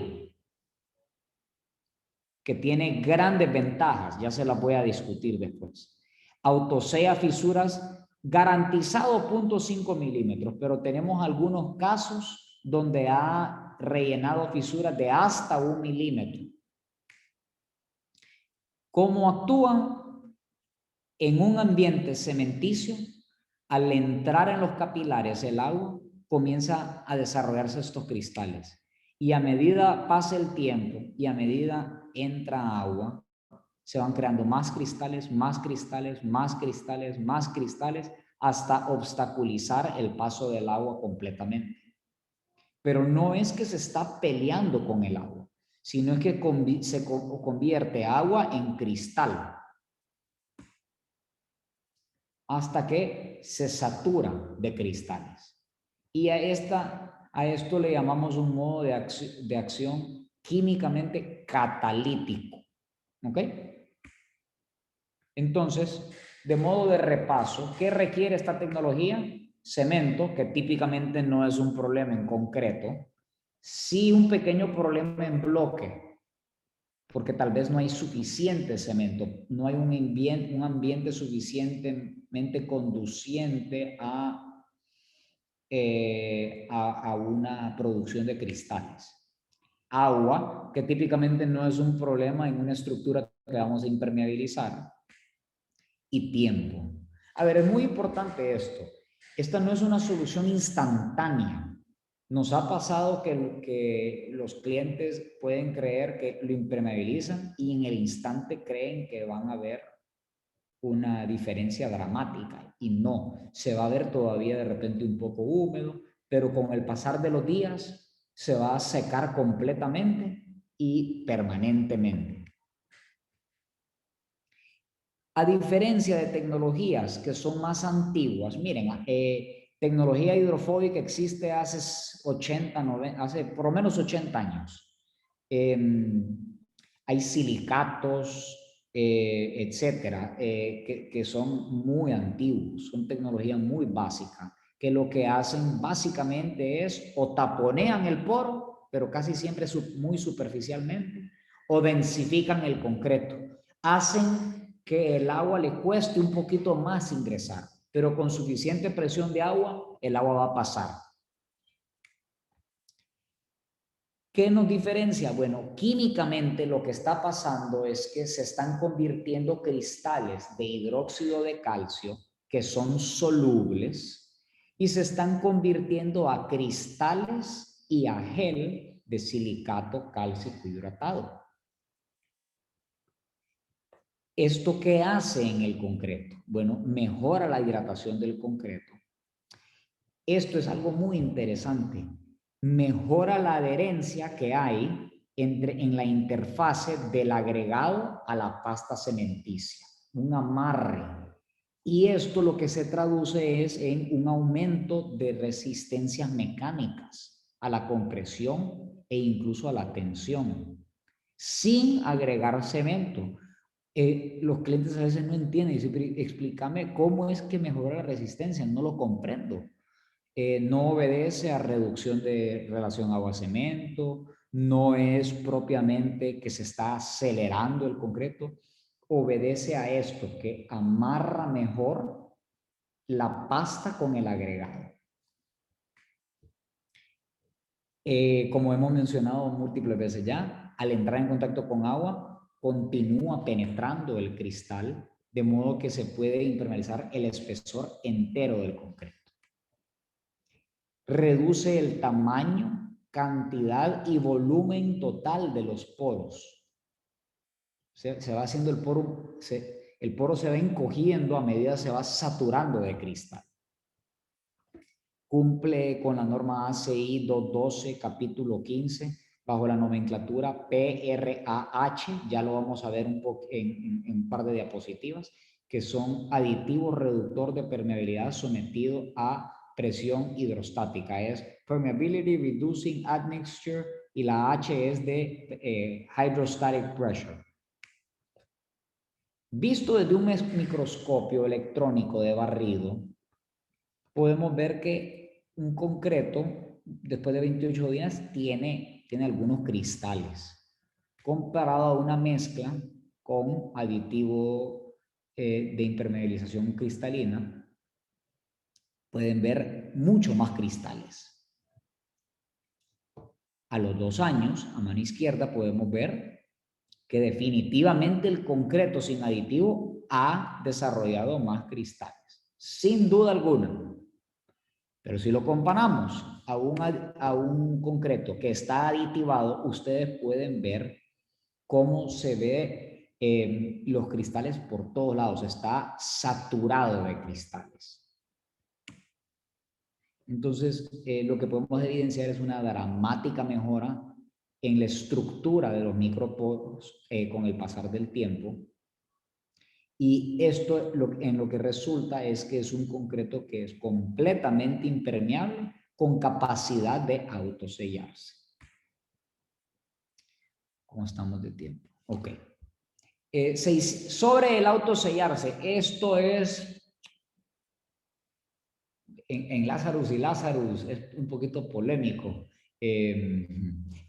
que tiene grandes ventajas, ya se las voy a discutir después. Autosella fisuras garantizado 0.5 milímetros, pero tenemos algunos casos donde ha rellenado fisuras de hasta 1 milímetro. ¿Cómo actúan? En un ambiente cementicio, al entrar en los capilares el agua, comienza a desarrollarse estos cristales. Y a medida pasa el tiempo y a medida entra agua, se van creando más cristales, más cristales, más cristales, más cristales, hasta obstaculizar el paso del agua completamente. Pero no es que se está peleando con el agua, sino es que se convierte agua en cristal hasta que se satura de cristales. Y a esto le llamamos un modo de acción químicamente catalítico. ¿Ok? Entonces, de modo de repaso, ¿qué requiere esta tecnología? Cemento, que típicamente no es un problema en concreto, sí un pequeño problema en bloque, porque tal vez no hay suficiente cemento, no hay un ambiente suficientemente conduciente a una producción de cristales. Agua, que típicamente no es un problema en una estructura que vamos a impermeabilizar. Y tiempo. A ver, es muy importante esto. Esta no es una solución instantánea. Nos ha pasado que los clientes pueden creer que lo impermeabilizan y en el instante creen que van a ver una diferencia dramática. Y no, se va a ver todavía de repente un poco húmedo, pero con el pasar de los días se va a secar completamente y permanentemente. A diferencia de tecnologías que son más antiguas, miren, tecnología hidrofóbica existe hace 80, 90, hace por lo menos 80 años. Hay silicatos, etcétera, que son muy antiguos, son tecnología muy básica, que lo que hacen básicamente es o taponean el poro, pero casi siempre muy superficialmente, o densifican el concreto. Hacen que el agua le cueste un poquito más ingresar, pero con suficiente presión de agua, el agua va a pasar. ¿Qué nos diferencia? Bueno, químicamente lo que está pasando es que se están convirtiendo cristales de hidróxido de calcio, que son solubles, y se están convirtiendo a cristales y a gel de silicato cálcico hidratado. ¿Esto qué hace en el concreto? Bueno, mejora la hidratación del concreto. Esto es algo muy interesante. Mejora la adherencia que hay en la interfase del agregado a la pasta cementicia. Un amarre. Y esto lo que se traduce es en un aumento de resistencias mecánicas a la compresión e incluso a la tensión, sin agregar cemento. Los clientes a veces no entienden y dicen, explícame cómo es que mejora la resistencia, no lo comprendo. No obedece a reducción de relación agua-cemento, no es propiamente que se está acelerando el concreto, obedece a esto, que amarra mejor la pasta con el agregado. Como hemos mencionado múltiples veces ya, al entrar en contacto con agua, continúa penetrando el cristal, de modo que se puede impermeabilizar el espesor entero del concreto. Reduce el tamaño, cantidad y volumen total de los poros. Se va haciendo el poro, El poro se va encogiendo a medida que se va saturando de cristal. Cumple con la norma ACI 212, capítulo 15, bajo la nomenclatura PRAH, ya lo vamos a ver un poco en un par de diapositivas, que son aditivos reductor de permeabilidad sometido a presión hidrostática. Es Permeability Reducing Admixture y la H es de Hydrostatic Pressure. Visto desde un microscopio electrónico de barrido, podemos ver que un concreto, después de 28 días, tiene algunos cristales, comparado a una mezcla con aditivo de impermeabilización cristalina, pueden ver mucho más cristales. A los 2 años, a mano izquierda, podemos ver que definitivamente el concreto sin aditivo ha desarrollado más cristales, sin duda alguna. Pero si lo comparamos a un concreto que está aditivado, ustedes pueden ver cómo se ve los cristales por todos lados. Está saturado de cristales. Entonces, lo que podemos evidenciar es una dramática mejora en la estructura de los microporos con el pasar del tiempo. Y esto en lo que resulta es que es un concreto que es completamente impermeable con capacidad de autosellarse. ¿Cómo estamos de tiempo? Ok. Sobre el autosellarse, esto es en Lazarus y Lazarus es un poquito polémico.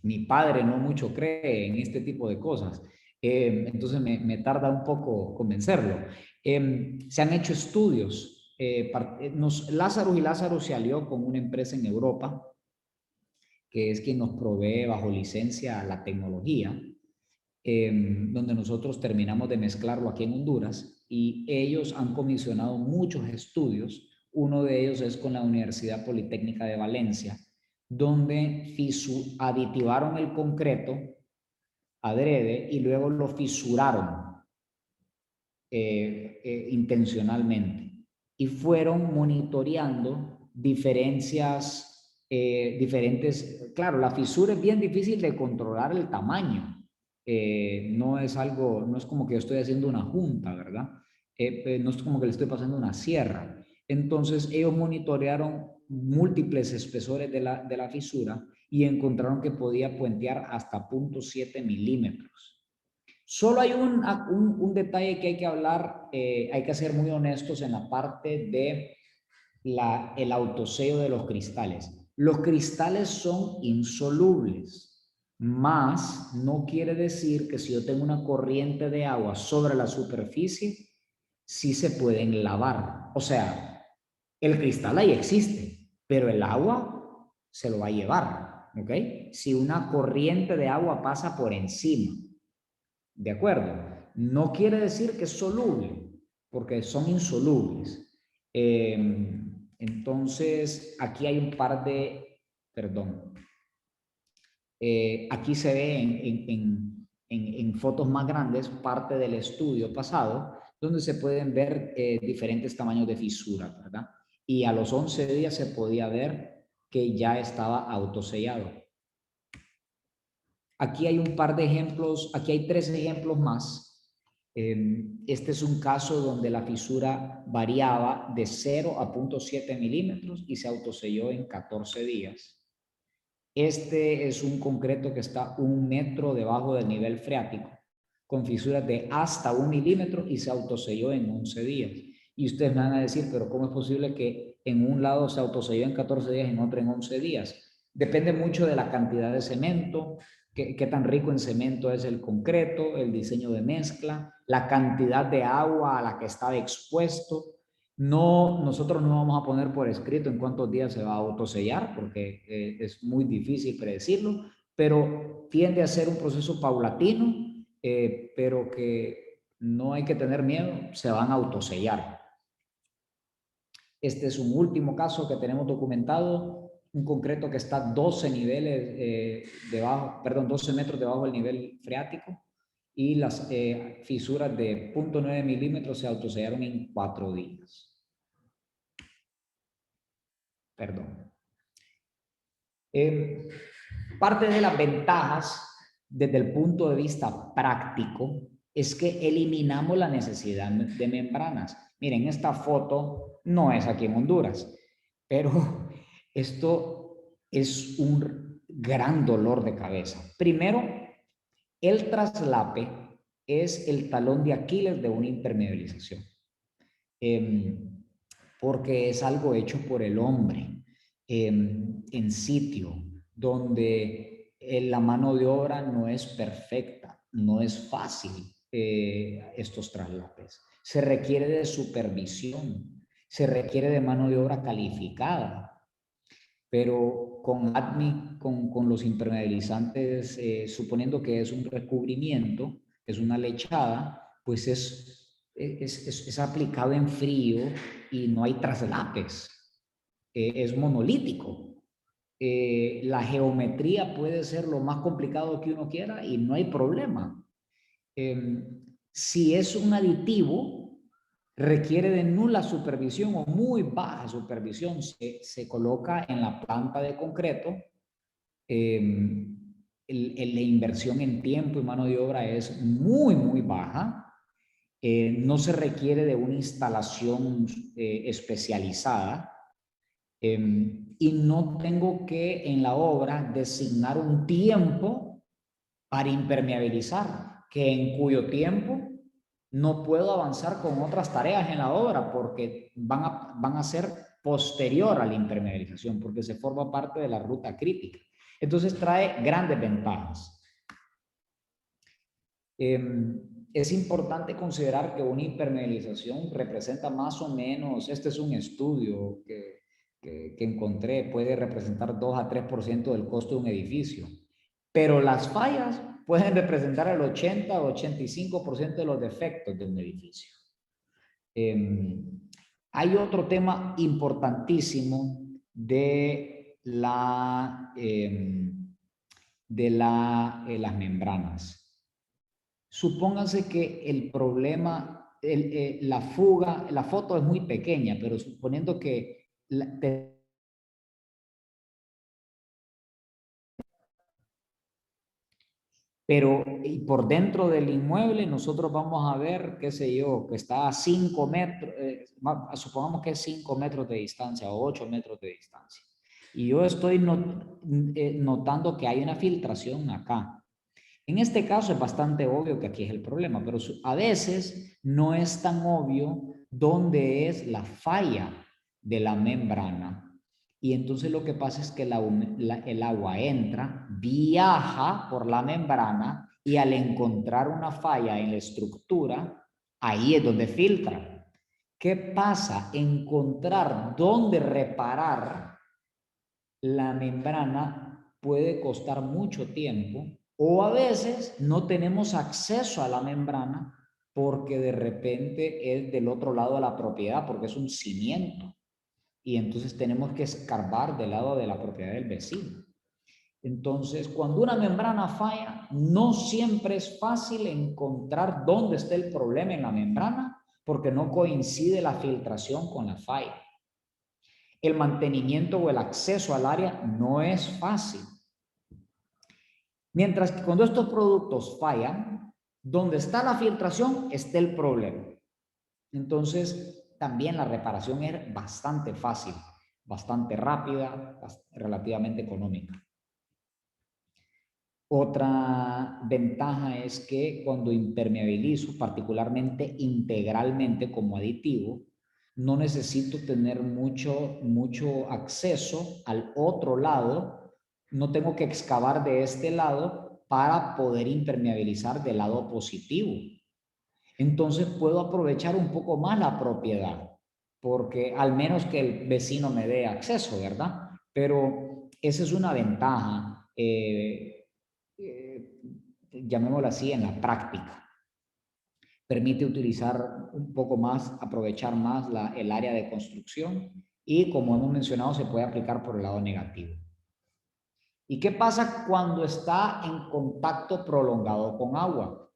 Mi padre no mucho cree en este tipo de cosas. Entonces me tarda un poco convencerlo. Se han hecho estudios. Lazarus y Lazarus se alió con una empresa en Europa que es quien nos provee bajo licencia la tecnología, donde nosotros terminamos de mezclarlo aquí en Honduras, y ellos han comisionado muchos estudios. Uno de ellos es con la Universidad Politécnica de Valencia, donde aditivaron el concreto adrede y luego lo fisuraron intencionalmente y fueron monitoreando diferentes, claro, la fisura es bien difícil de controlar el tamaño. No es como que yo estoy haciendo una junta, ¿verdad? No es como que le estoy pasando una sierra. Entonces ellos monitorearon múltiples espesores de la fisura y encontraron que podía puentear hasta 0.7 milímetros. Solo hay un detalle que hay que hablar, hay que ser muy honestos en la parte de el autoseo de los cristales. Los cristales son insolubles, mas no quiere decir que si yo tengo una corriente de agua sobre la superficie, sí se pueden lavar. O sea, el cristal ahí existe, pero el agua se lo va a llevar, ¿ok? Si una corriente de agua pasa por encima, ¿de acuerdo? No quiere decir que es soluble, porque son insolubles. Entonces, aquí hay un par de, perdón, aquí se ve en fotos más grandes parte del estudio pasado, donde se pueden ver diferentes tamaños de fisura, ¿verdad? Y a los 11 días se podía ver que ya estaba autosellado. Aquí hay un par de ejemplos, aquí hay 3 ejemplos más. Este es un caso donde la fisura variaba de 0 a 0.7 milímetros y se autoselló en 14 días. Este es un concreto que está 1 metro debajo del nivel freático, con fisuras de hasta 1 milímetro y se autoselló en 11 días. Y ustedes me van a decir, pero ¿cómo es posible que en un lado se autoselló en 14 días y en otro en 11 días? Depende mucho de la cantidad de cemento, qué tan rico en cemento es el concreto, el diseño de mezcla, la cantidad de agua a la que estaba expuesto. Nosotros no vamos a poner por escrito en cuántos días se va a autosellar, porque es muy difícil predecirlo, pero tiende a ser un proceso paulatino, pero que no hay que tener miedo, se van a autosellar. Este es un último caso que tenemos documentado, un concreto que está 12 metros debajo del nivel freático. y las fisuras de 0.9 milímetros se autosellaron en 4 días. Perdón. Parte de las ventajas desde el punto de vista práctico es que eliminamos la necesidad de membranas. Miren, esta foto no es aquí en Honduras, pero esto es un gran dolor de cabeza. Primero, el traslape es el talón de Aquiles de una impermeabilización, porque es algo hecho por el hombre en sitio donde la mano de obra no es perfecta, no es fácil estos traslapes. Se requiere de supervisión, se requiere de mano de obra calificada. Pero con ADMI, con los impermeabilizantes, suponiendo que es un recubrimiento, es una lechada, pues es aplicado en frío y no hay traslapes. Es monolítico. La geometría puede ser lo más complicado que uno quiera y no hay problema. Si es un aditivo, requiere de nula supervisión o muy baja supervisión. Se coloca en la planta de concreto. La inversión en tiempo y mano de obra es muy, muy baja. No se requiere de una instalación especializada. Y no tengo que en la obra designar un tiempo para impermeabilizar, que en cuyo tiempo no puedo avanzar con otras tareas en la obra porque van a ser posterior a la impermeabilización, porque se forma parte de la ruta crítica. Entonces trae grandes ventajas. Es importante considerar que una impermeabilización representa más o menos, este es un estudio que encontré, puede representar 2 a 3% del costo de un edificio, pero las fallas pueden representar el 80 o 85% de los defectos de un edificio. Hay otro tema importantísimo de las membranas. Supónganse que el problema, la fuga, la foto es muy pequeña, pero suponiendo que pero y por dentro del inmueble nosotros vamos a ver, qué sé yo, que está a 5 metros, supongamos que es 5 metros de distancia o 8 metros de distancia. Y yo estoy notando que hay una filtración acá. En este caso es bastante obvio que aquí es el problema, pero a veces no es tan obvio dónde es la falla de la membrana. Y entonces lo que pasa es que el agua entra, viaja por la membrana y al encontrar una falla en la estructura, ahí es donde filtra. ¿Qué pasa? Encontrar dónde reparar la membrana puede costar mucho tiempo o a veces no tenemos acceso a la membrana porque de repente es del otro lado de la propiedad, porque es un cimiento. Y entonces tenemos que escarbar del lado de la propiedad del vecino. Entonces, cuando una membrana falla, no siempre es fácil encontrar dónde está el problema en la membrana, porque no coincide la filtración con la falla. El mantenimiento o el acceso al área no es fácil. Mientras que cuando estos productos fallan, donde está la filtración está el problema. Entonces, también la reparación es bastante fácil, bastante rápida, relativamente económica. Otra ventaja es que cuando impermeabilizo, particularmente integralmente como aditivo, no necesito tener mucho acceso al otro lado, no tengo que excavar de este lado para poder impermeabilizar del lado positivo. Entonces puedo aprovechar un poco más la propiedad, porque al menos que el vecino me dé acceso, ¿verdad? Pero esa es una ventaja, llamémoslo así, en la práctica. Permite utilizar un poco más, aprovechar más el área de construcción y, como hemos mencionado, se puede aplicar por el lado negativo. ¿Y qué pasa cuando está en contacto prolongado con agua?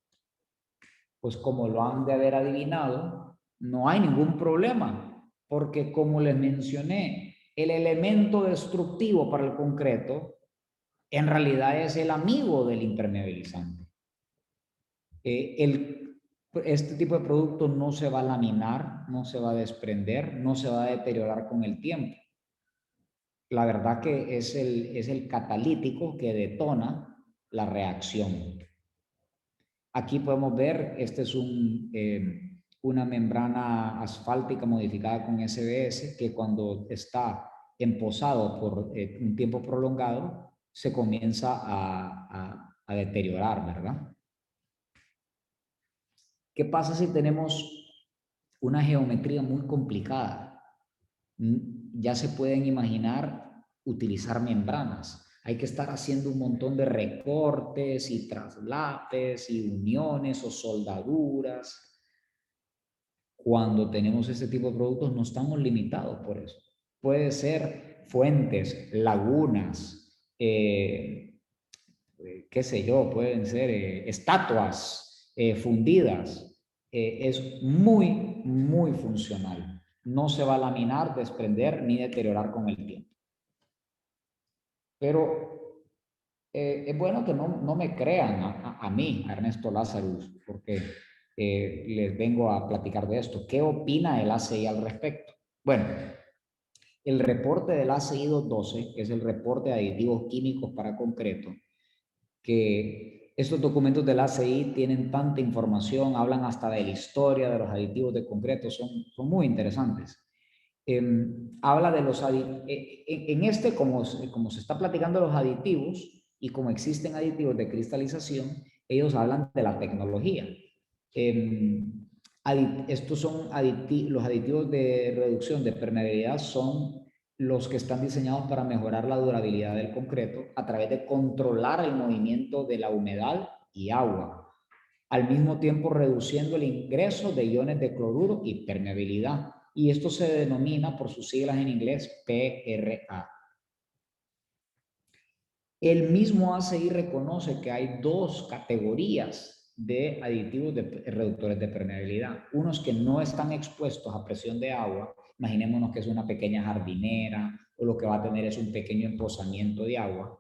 pues como lo han de haber adivinado, no hay ningún problema, porque como les mencioné, el elemento destructivo para el concreto en realidad es el amigo del impermeabilizante. Este tipo de producto no se va a laminar, no se va a desprender, no se va a deteriorar con el tiempo. La verdad que es el catalítico que detona la reacción. Aquí podemos ver, este es una membrana asfáltica modificada con SBS que cuando está emposado por un tiempo prolongado se comienza a deteriorar, ¿verdad? ¿Qué pasa si tenemos una geometría muy complicada? Ya se pueden imaginar utilizar membranas. Hay que estar haciendo un montón de recortes y traslapes y uniones o soldaduras. Cuando tenemos este tipo de productos no estamos limitados por eso. Puede ser fuentes, lagunas, qué sé yo, pueden ser estatuas fundidas. Es muy funcional. No se va a laminar, desprender ni deteriorar con el tiempo. Pero es bueno que no me crean a mí, a Ernesto Lazarus, porque les vengo a platicar de esto. ¿Qué opina el ACI al respecto? Bueno, el reporte del ACI 212, que es el reporte de aditivos químicos para concreto, que estos documentos del ACI tienen tanta información, hablan hasta de la historia de los aditivos de concreto, son muy interesantes. Habla de los aditivos, como se está platicando los aditivos y como existen aditivos de cristalización, ellos hablan de la tecnología. Estos son los aditivos de reducción de permeabilidad, son los que están diseñados para mejorar la durabilidad del concreto a través de controlar el movimiento de la humedad y agua, al mismo tiempo reduciendo el ingreso de iones de cloruro y permeabilidad. Y esto se denomina por sus siglas en inglés PRA. El mismo ACI reconoce que hay dos categorías de aditivos reductores de permeabilidad. Unos que no están expuestos a presión de agua, imaginémonos que es una pequeña jardinera o lo que va a tener es un pequeño emposamiento de agua,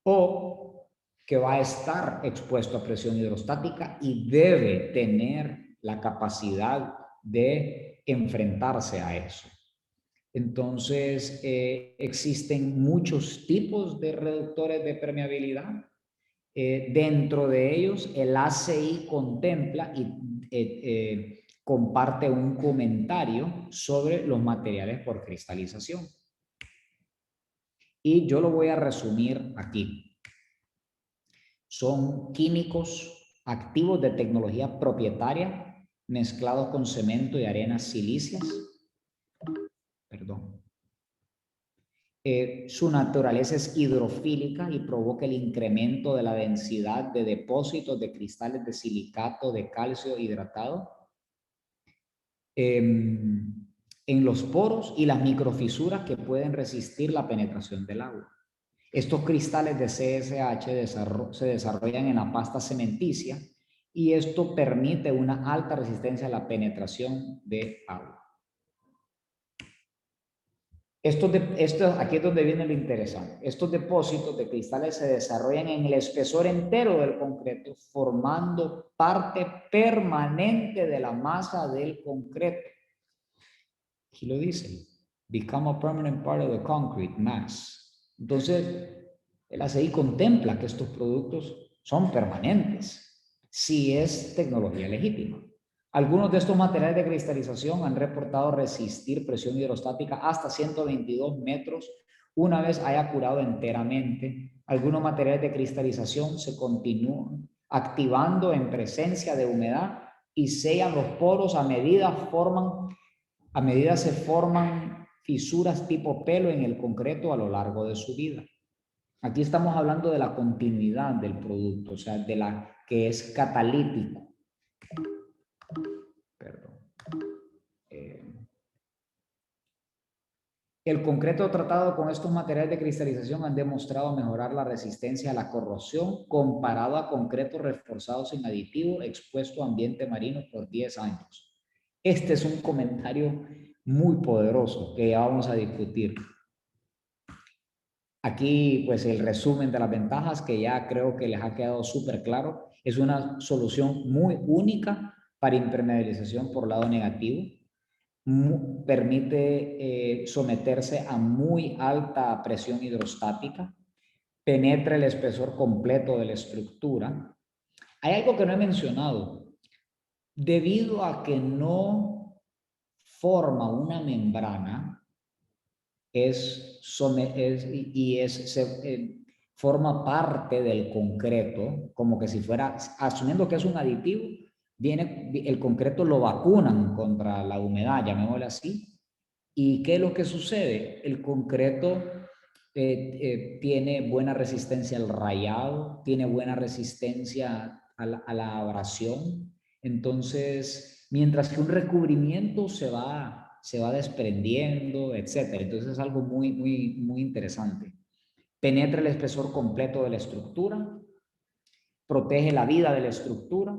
o que va a estar expuesto a presión hidrostática y debe tener la capacidad de enfrentarse a eso. Entonces, existen muchos tipos de reductores de permeabilidad. Dentro de ellos, el ACI contempla y comparte un comentario sobre los materiales por cristalización. Y yo lo voy a resumir aquí. Son químicos activos de tecnología propietaria mezclados con cemento y arenas silíceas. Perdón. Su naturaleza es hidrofílica y provoca el incremento de la densidad de depósitos de cristales de silicato de calcio hidratado en los poros y las microfisuras que pueden resistir la penetración del agua. Estos cristales de CSH se desarrollan en la pasta cementicia y esto permite una alta resistencia a la penetración de agua. Aquí es donde viene lo interesante. Estos depósitos de cristales se desarrollan en el espesor entero del concreto, formando parte permanente de la masa del concreto. Aquí lo dice, become a permanent part of the concrete mass. Entonces, el ACI contempla que estos productos son permanentes, si es tecnología legítima. Algunos de estos materiales de cristalización han reportado resistir presión hidrostática hasta 122 metros una vez haya curado enteramente. Algunos materiales de cristalización se continúan activando en presencia de humedad y sellan los poros a medida se forman fisuras tipo pelo en el concreto a lo largo de su vida. Aquí estamos hablando de la continuidad del producto, o sea, de la que es catalítico. Perdón. El concreto tratado con estos materiales de cristalización han demostrado mejorar la resistencia a la corrosión comparado a concretos reforzados sin aditivo expuesto a ambiente marino por 10 años. Este es un comentario muy poderoso que ya vamos a discutir. Aquí, pues, el resumen de las ventajas que ya creo que les ha quedado súper claro. Es una solución muy única para impermeabilización por lado negativo. Permite someterse a muy alta presión hidrostática, penetra el espesor completo de la estructura. Hay algo que no he mencionado. Debido a que no forma una membrana, forma parte del concreto, como que si fuera, asumiendo que es un aditivo, el concreto lo vacunan contra la humedad, llamémosle así. ¿Y qué es lo que sucede? El concreto tiene buena resistencia al rayado, tiene buena resistencia a la abrasión. Entonces, mientras que un recubrimiento se va desprendiendo, etcétera. Entonces es algo muy, muy, muy interesante. Penetra el espesor completo de la estructura, protege la vida de la estructura.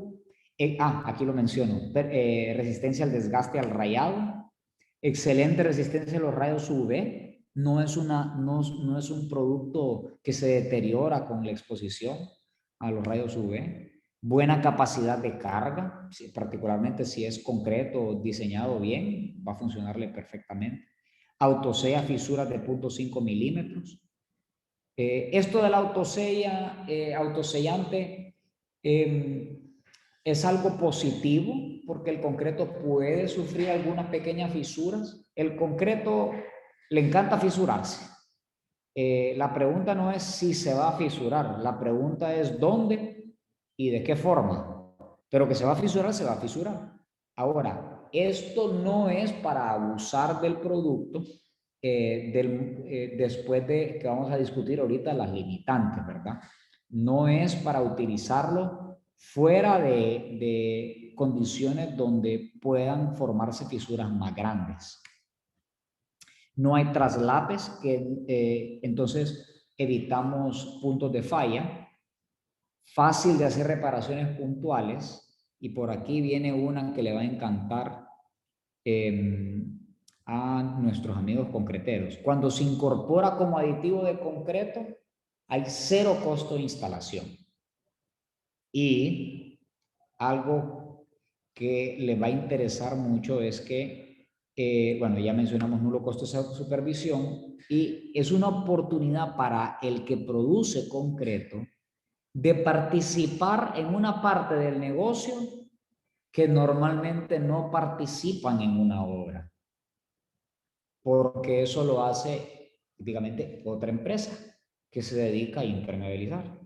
Aquí lo menciono, resistencia al desgaste, al rayado, excelente resistencia a los rayos UV. No es un producto que se deteriora con la exposición a los rayos UV. Buena capacidad de carga, particularmente si es concreto diseñado bien, va a funcionarle perfectamente. Autosella fisuras de 0.5 milímetros. Esto del autosellante es algo positivo porque el concreto puede sufrir algunas pequeñas fisuras. El concreto le encanta fisurarse. La pregunta no es si se va a fisurar, la pregunta es dónde y de qué forma. Pero que se va a fisurar, se va a fisurar. Ahora, esto no es para abusar del producto después de que vamos a discutir ahorita las limitantes, ¿verdad? No es para utilizarlo fuera de condiciones donde puedan formarse fisuras más grandes. No hay traslapes, entonces evitamos puntos de falla. Fácil de hacer reparaciones puntuales. Y por aquí viene una que le va a encantar a nuestros amigos concreteros. Cuando se incorpora como aditivo de concreto, hay 0 costo de instalación. Y algo que le va a interesar mucho es que, bueno, ya mencionamos nulo costo de supervisión, y es una oportunidad para el que produce concreto de participar en una parte del negocio que normalmente no participan en una obra, porque eso lo hace típicamente otra empresa que se dedica a impermeabilizar.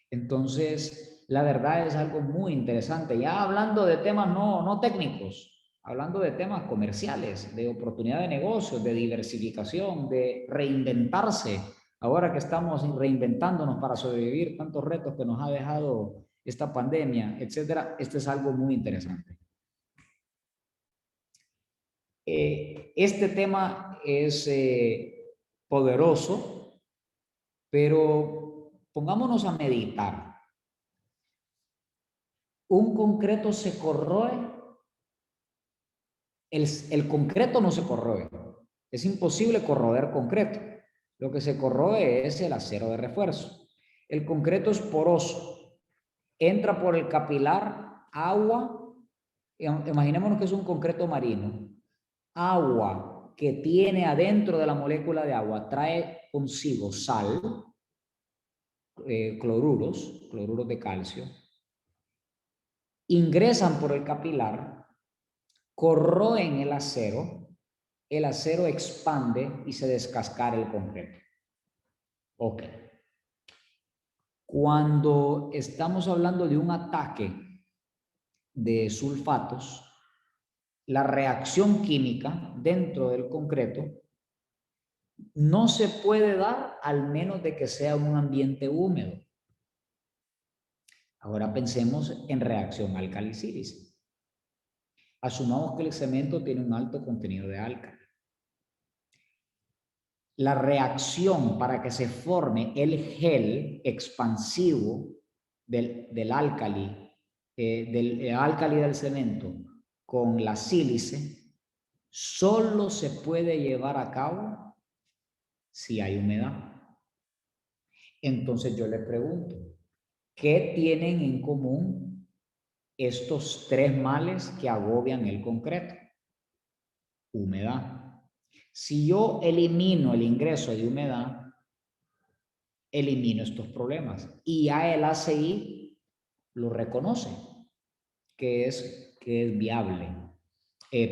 Entonces, la verdad es algo muy interesante. Ya hablando de temas no técnicos, hablando de temas comerciales, de oportunidad de negocios, de diversificación, de reinventarse. Ahora que estamos reinventándonos para sobrevivir tantos retos que nos ha dejado esta pandemia, etcétera, esto es algo muy interesante. Este tema es poderoso, pero pongámonos a meditar. Un concreto se corroe, el concreto no se corroe. Es imposible corroer concreto. Lo que se corroe es el acero de refuerzo. El concreto es poroso. Entra por el capilar agua. Imaginémonos que es un concreto marino. Agua que tiene adentro de la molécula de agua trae consigo sal, cloruros de calcio. Ingresan por el capilar, corroen el acero expande y se descascara el concreto. Ok. Cuando estamos hablando de un ataque de sulfatos, la reacción química dentro del concreto no se puede dar al menos de que sea un ambiente húmedo. Ahora pensemos en reacción álcali-sílice. Asumamos que el cemento tiene un alto contenido de álcali. la reacción para que se forme el gel expansivo del álcali, del cemento con la sílice, solo se puede llevar a cabo si hay humedad. Entonces yo le pregunto, ¿qué tienen en común estos tres males que agobian el concreto? Humedad. Si yo elimino el ingreso de humedad, elimino estos problemas. Y ya el ACI lo reconoce, que es viable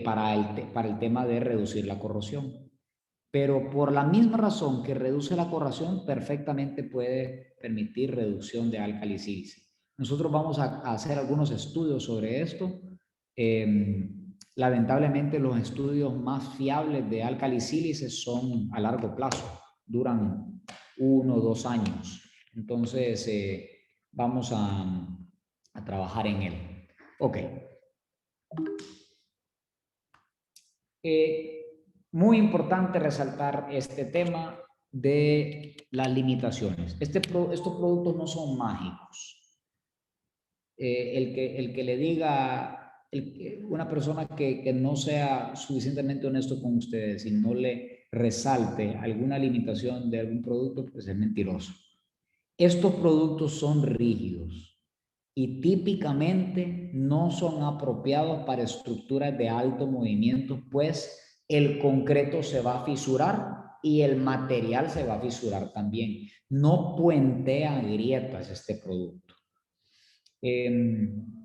para el tema de reducir la corrosión. Pero por la misma razón que reduce la corrosión, perfectamente puede permitir reducción de álcali-sílice. Nosotros vamos a hacer algunos estudios sobre esto. Lamentablemente los estudios más fiables de álcali-sílice son a largo plazo, duran 1 o 2 años. Entonces vamos a trabajar en él. Ok. Muy importante resaltar este tema de las limitaciones. Estos productos no son mágicos. El que le diga una persona que no sea suficientemente honesto con ustedes y no le resalte alguna limitación de algún producto, pues es mentiroso. Estos productos son rígidos y típicamente no son apropiados para estructuras de alto movimiento, pues el concreto se va a fisurar y el material se va a fisurar también. No puentea grietas este producto. En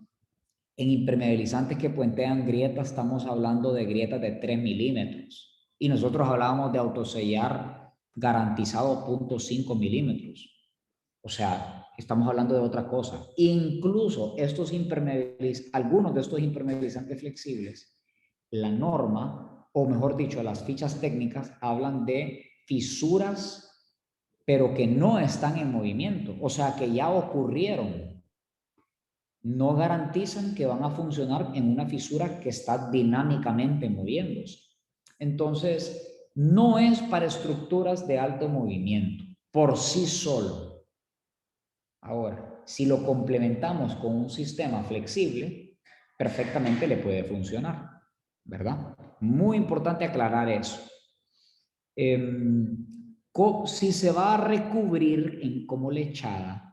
impermeabilizantes que puentean grietas estamos hablando de grietas de 3 milímetros y nosotros hablábamos de autosellar garantizado 0.5 milímetros. O sea, estamos hablando de otra cosa. Incluso algunos de estos impermeabilizantes flexibles, la norma, o mejor dicho, las fichas técnicas hablan de fisuras, pero que no están en movimiento, o sea, que ya ocurrieron. No garantizan que van a funcionar en una fisura que está dinámicamente moviéndose. Entonces, no es para estructuras de alto movimiento por sí solo. Ahora, si lo complementamos con un sistema flexible, perfectamente le puede funcionar, ¿verdad? Muy importante aclarar eso. Si se va a recubrir como lechada,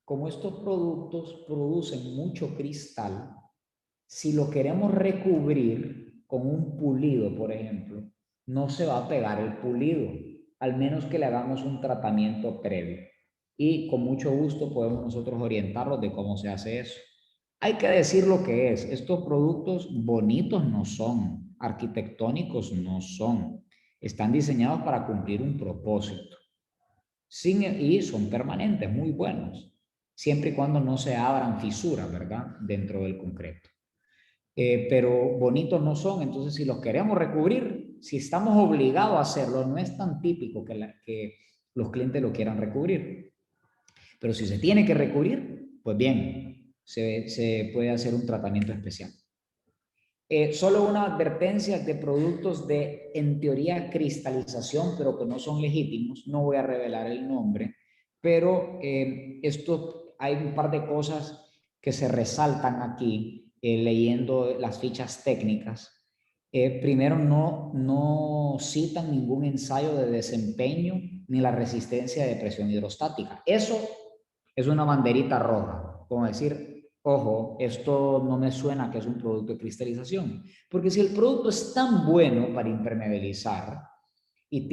como estos productos producen mucho cristal, si lo queremos recubrir con un pulido, por ejemplo, no se va a pegar el pulido, al menos que le hagamos un tratamiento previo. Y con mucho gusto podemos nosotros orientarlos de cómo se hace eso. Hay que decir lo que es. Estos productos bonitos no son, arquitectónicos no son. Están diseñados para cumplir un propósito. Y son permanentes, muy buenos, siempre y cuando no se abran fisuras, ¿verdad?, dentro del concreto. Pero bonitos no son, entonces si los queremos recubrir, si estamos obligados a hacerlo, no es tan típico que los clientes lo quieran recubrir. Pero si se tiene que recubrir, pues bien, se puede hacer un tratamiento especial. Solo una advertencia de productos de, en teoría, cristalización, pero que no son legítimos. No voy a revelar el nombre, pero hay un par de cosas que se resaltan aquí leyendo las fichas técnicas. Primero, no citan ningún ensayo de desempeño ni la resistencia de presión hidrostática. Eso es una banderita roja, como decir, ojo, esto no me suena que es un producto de cristalización, porque si el producto es tan bueno para impermeabilizar y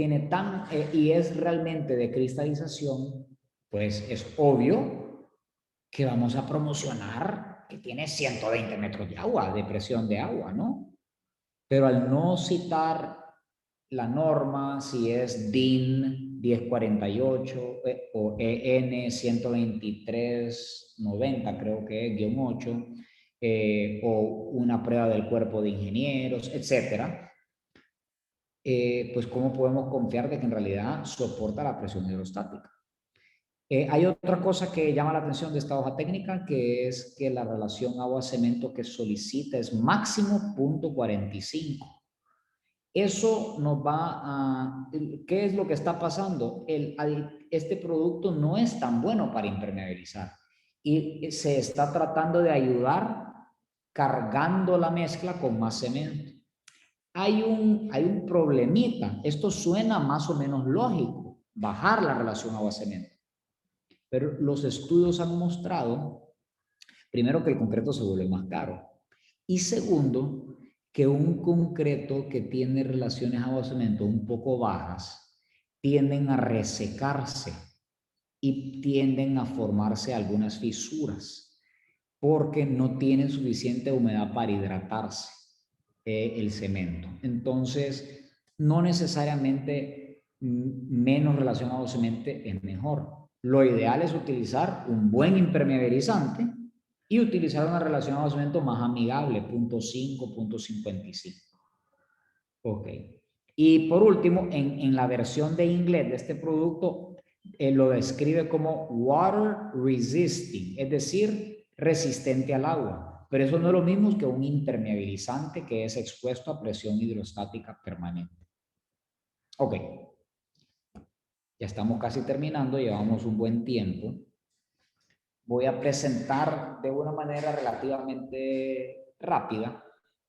y es realmente de cristalización, pues es obvio que vamos a promocionar que tiene 120 metros de agua, de presión de agua, ¿no? Pero al no citar la norma, si es DIN 1048 o EN 12390, creo que es, _8, o una prueba del cuerpo de ingenieros, etcétera, pues cómo podemos confiar de que en realidad soporta la presión hidrostática. Hay otra cosa que llama la atención de esta hoja técnica, que es que la relación agua-cemento que solicita es máximo 0.45. Eso nos va a... ¿Qué es lo que está pasando? Este producto no es tan bueno para impermeabilizar y se está tratando de ayudar cargando la mezcla con más cemento. Hay un problemita. Esto suena más o menos lógico, bajar la relación agua-cemento. Pero los estudios han mostrado, primero, que el concreto se vuelve más caro. Y segundo, que un concreto que tiene relaciones agua-cemento un poco bajas tienden a resecarse y tienden a formarse algunas fisuras porque no tienen suficiente humedad para hidratarse el cemento. Entonces, no necesariamente menos relación agua-cemento es mejor. Lo ideal es utilizar un buen impermeabilizante y utilizar una relación agua-cemento más amigable, 0.5, 0.55. Ok. Y por último, en la versión de inglés de este producto, lo describe como water resisting, es decir, resistente al agua. Pero eso no es lo mismo que un impermeabilizante que es expuesto a presión hidrostática permanente. Ok. Ya estamos casi terminando, llevamos un buen tiempo. Voy a presentar de una manera relativamente rápida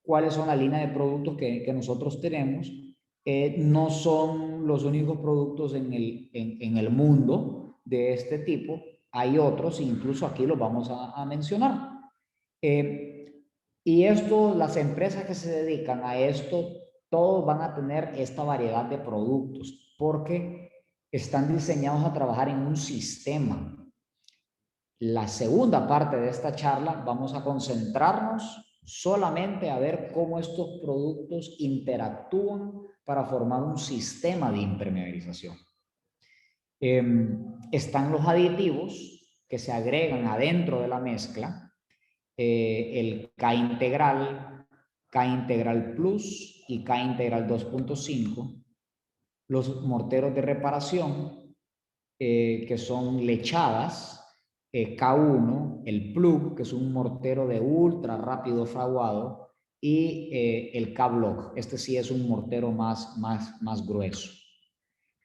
cuáles son las líneas de productos que nosotros tenemos. No son los únicos productos en el mundo de este tipo. Hay otros, incluso aquí los vamos a mencionar. Y esto, las empresas que se dedican a esto, todos van a tener esta variedad de productos porque están diseñados a trabajar en un sistema. La segunda parte de esta charla vamos a concentrarnos solamente a ver cómo estos productos interactúan para formar un sistema de impermeabilización. Están los aditivos que se agregan adentro de la mezcla, el K-Integral, K-Integral Plus y K-Integral 2.5, los morteros de reparación, que son lechadas, K1, el plug, que es un mortero de ultra rápido fraguado, y el K-Block, este sí es un mortero más grueso.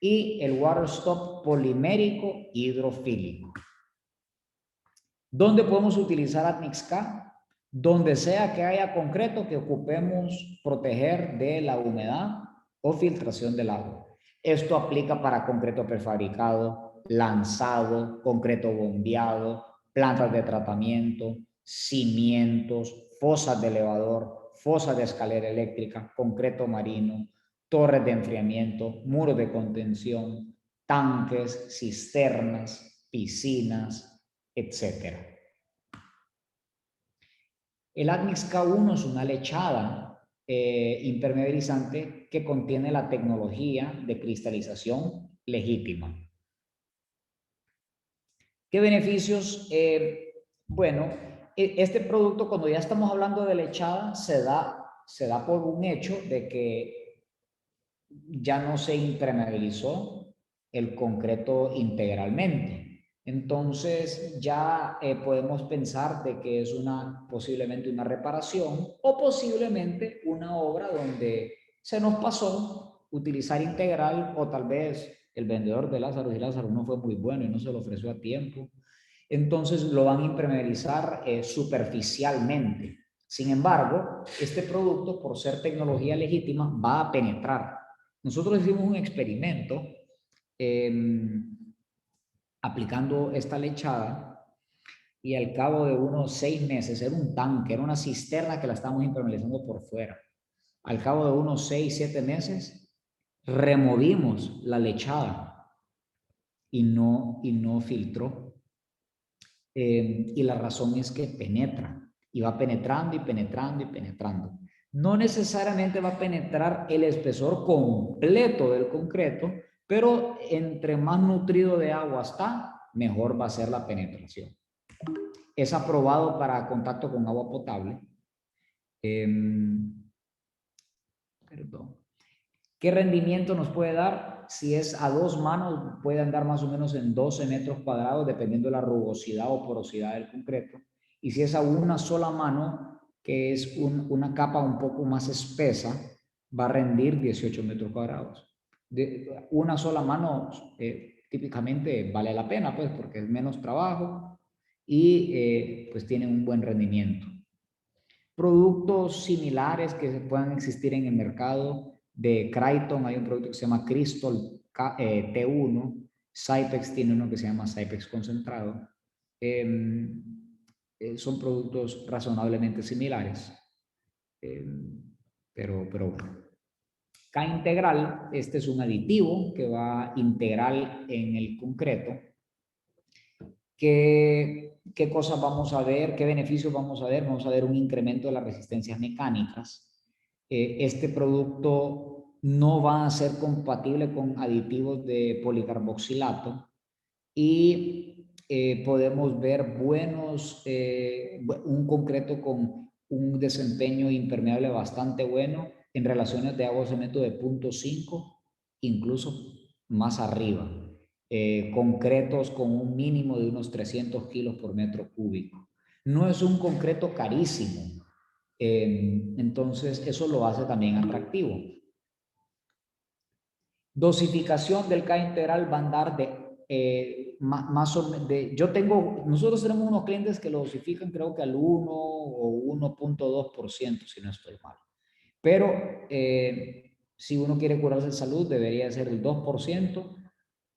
Y el water stop polimérico hidrofílico. ¿Dónde podemos utilizar Admix K? Donde sea que haya concreto que ocupemos proteger de la humedad o filtración del agua. Esto aplica para concreto prefabricado, lanzado, concreto bombeado, plantas de tratamiento, cimientos, fosas de elevador, fosas de escalera eléctrica, concreto marino, torres de enfriamiento, muros de contención, tanques, cisternas, piscinas, etc. El Admix K1 es una lechada impermeabilizante que contiene la tecnología de cristalización legítima. ¿Qué beneficios? Bueno, este producto, cuando ya estamos hablando de lechada, se da por un hecho de que ya no se impermeabilizó el concreto integralmente. Entonces ya podemos pensar de que es posiblemente una reparación o posiblemente una obra donde se nos pasó utilizar integral, o tal vez el vendedor de Lázaro y Lázaro no fue muy bueno y no se lo ofreció a tiempo. Entonces lo van a impermeabilizar superficialmente. Sin embargo, este producto, por ser tecnología legítima, va a penetrar. Nosotros hicimos un experimento aplicando esta lechada y al cabo de unos 6 meses, era un tanque, era una cisterna que la estábamos impermeabilizando por fuera. Al cabo de unos 6, 7 meses, removimos la lechada y no filtró. Y la razón es que penetra y va penetrando y penetrando y penetrando. No necesariamente va a penetrar el espesor completo del concreto, pero entre más nutrido de agua está, mejor va a ser la penetración. Es aprobado para contacto con agua potable. Perdón. ¿Qué rendimiento nos puede dar? Si es a 2 manos, puede andar más o menos en 12 metros cuadrados, dependiendo de la rugosidad o porosidad del concreto. Y si es a una sola mano, que es una capa un poco más espesa, va a rendir 18 metros cuadrados. De una sola mano típicamente vale la pena, pues, porque es menos trabajo y pues tiene un buen rendimiento. Productos similares que puedan existir en el mercado de Creighton, hay un producto que se llama Crystal T1, Cypex tiene uno que se llama Cypex concentrado. Son productos razonablemente similares, pero K-integral, este es un aditivo que va integral en el concreto. ¿Qué cosas vamos a ver? ¿Qué beneficios vamos a ver? Vamos a ver un incremento de las resistencias mecánicas. Este producto no va a ser compatible con aditivos de policarboxilato y podemos ver un concreto con un desempeño impermeable bastante bueno en relaciones de agua cemento de 0.5, incluso más arriba. Concretos con un mínimo de unos 300 kilos por metro cúbico. No es un concreto carísimo, entonces eso lo hace también atractivo. Dosificación del K-integral va a andar de más o menos, nosotros tenemos unos clientes que lo dosifican creo que al 1 o 1.2%, si no estoy mal. Pero si uno quiere curarse de salud, debería ser el 2%,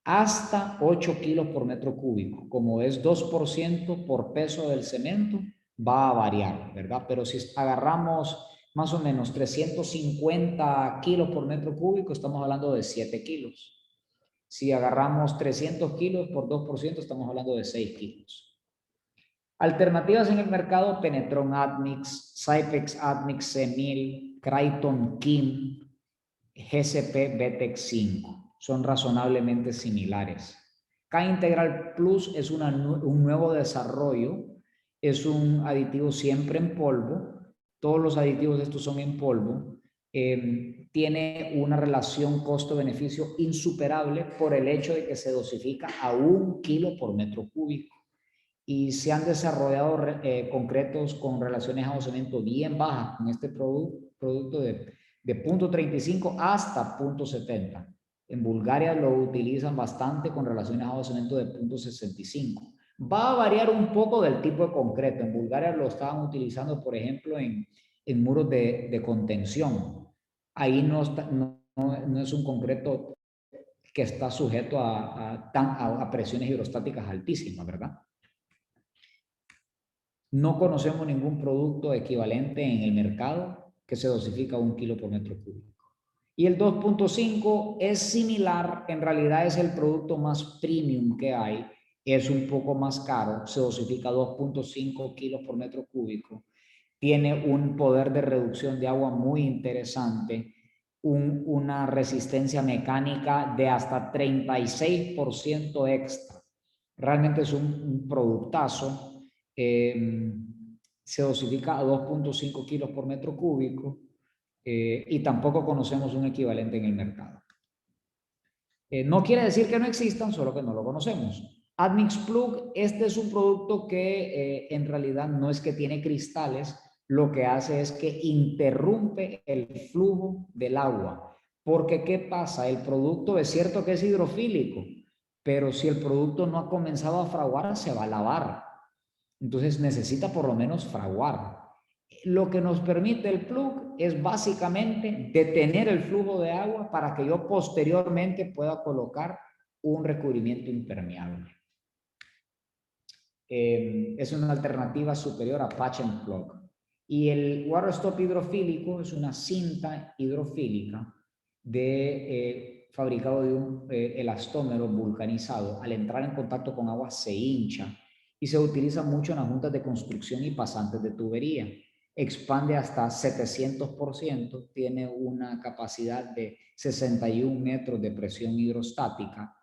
hasta 8 kilos por metro cúbico. Como es 2% por peso del cemento, va a variar, ¿verdad? Pero si agarramos más o menos 350 kilos por metro cúbico, estamos hablando de 7 kilos. Si agarramos 300 kilos por 2%, estamos hablando de 6 kilos. Alternativas en el mercado: Penetron Admix, Cypex Admix C1000, Creighton Kim, GCP Betex 5. Son razonablemente similares. K-Integral Plus es un nuevo desarrollo, es un aditivo siempre en polvo, todos los aditivos de estos son en polvo, tiene una relación costo-beneficio insuperable por el hecho de que se dosifica a 1 kilo por metro cúbico y se han desarrollado concretos con relaciones a cemento bien bajas con este producto de 0.35 hasta 0.70. En Bulgaria lo utilizan bastante con relaciones a cemento de 0.65. Va a variar un poco del tipo de concreto. En Bulgaria lo estaban utilizando, por ejemplo, en muros de contención. Ahí no es un concreto que está sujeto a presiones hidrostáticas altísimas, ¿verdad? No conocemos ningún producto equivalente en el mercado que se dosifica a 1 kilo por metro cúbico. Y el 2.5 es similar, en realidad es el producto más premium que hay, es un poco más caro, se dosifica a 2.5 kilos por metro cúbico, tiene un poder de reducción de agua muy interesante, una resistencia mecánica de hasta 36% extra. Realmente es un productazo. Se dosifica a 2.5 kilos por metro cúbico y tampoco conocemos un equivalente en el mercado. No quiere decir que no existan, solo que no lo conocemos. Admix Plug, este es un producto que en realidad no es que tiene cristales, lo que hace es que interrumpe el flujo del agua. Porque ¿qué pasa? El producto es cierto que es hidrofílico, pero si el producto no ha comenzado a fraguar, se va a lavar. Entonces necesita por lo menos fraguar. Lo que nos permite el plug es básicamente detener el flujo de agua para que yo posteriormente pueda colocar un recubrimiento impermeable. Es una alternativa superior a Patch and Plug. Y el Water Stop hidrofílico es una cinta hidrofílica fabricado de un elastómero vulcanizado. Al entrar en contacto con agua se hincha y se utiliza mucho en las juntas de construcción y pasantes de tubería. Expande hasta 700%, tiene una capacidad de 61 metros de presión hidrostática.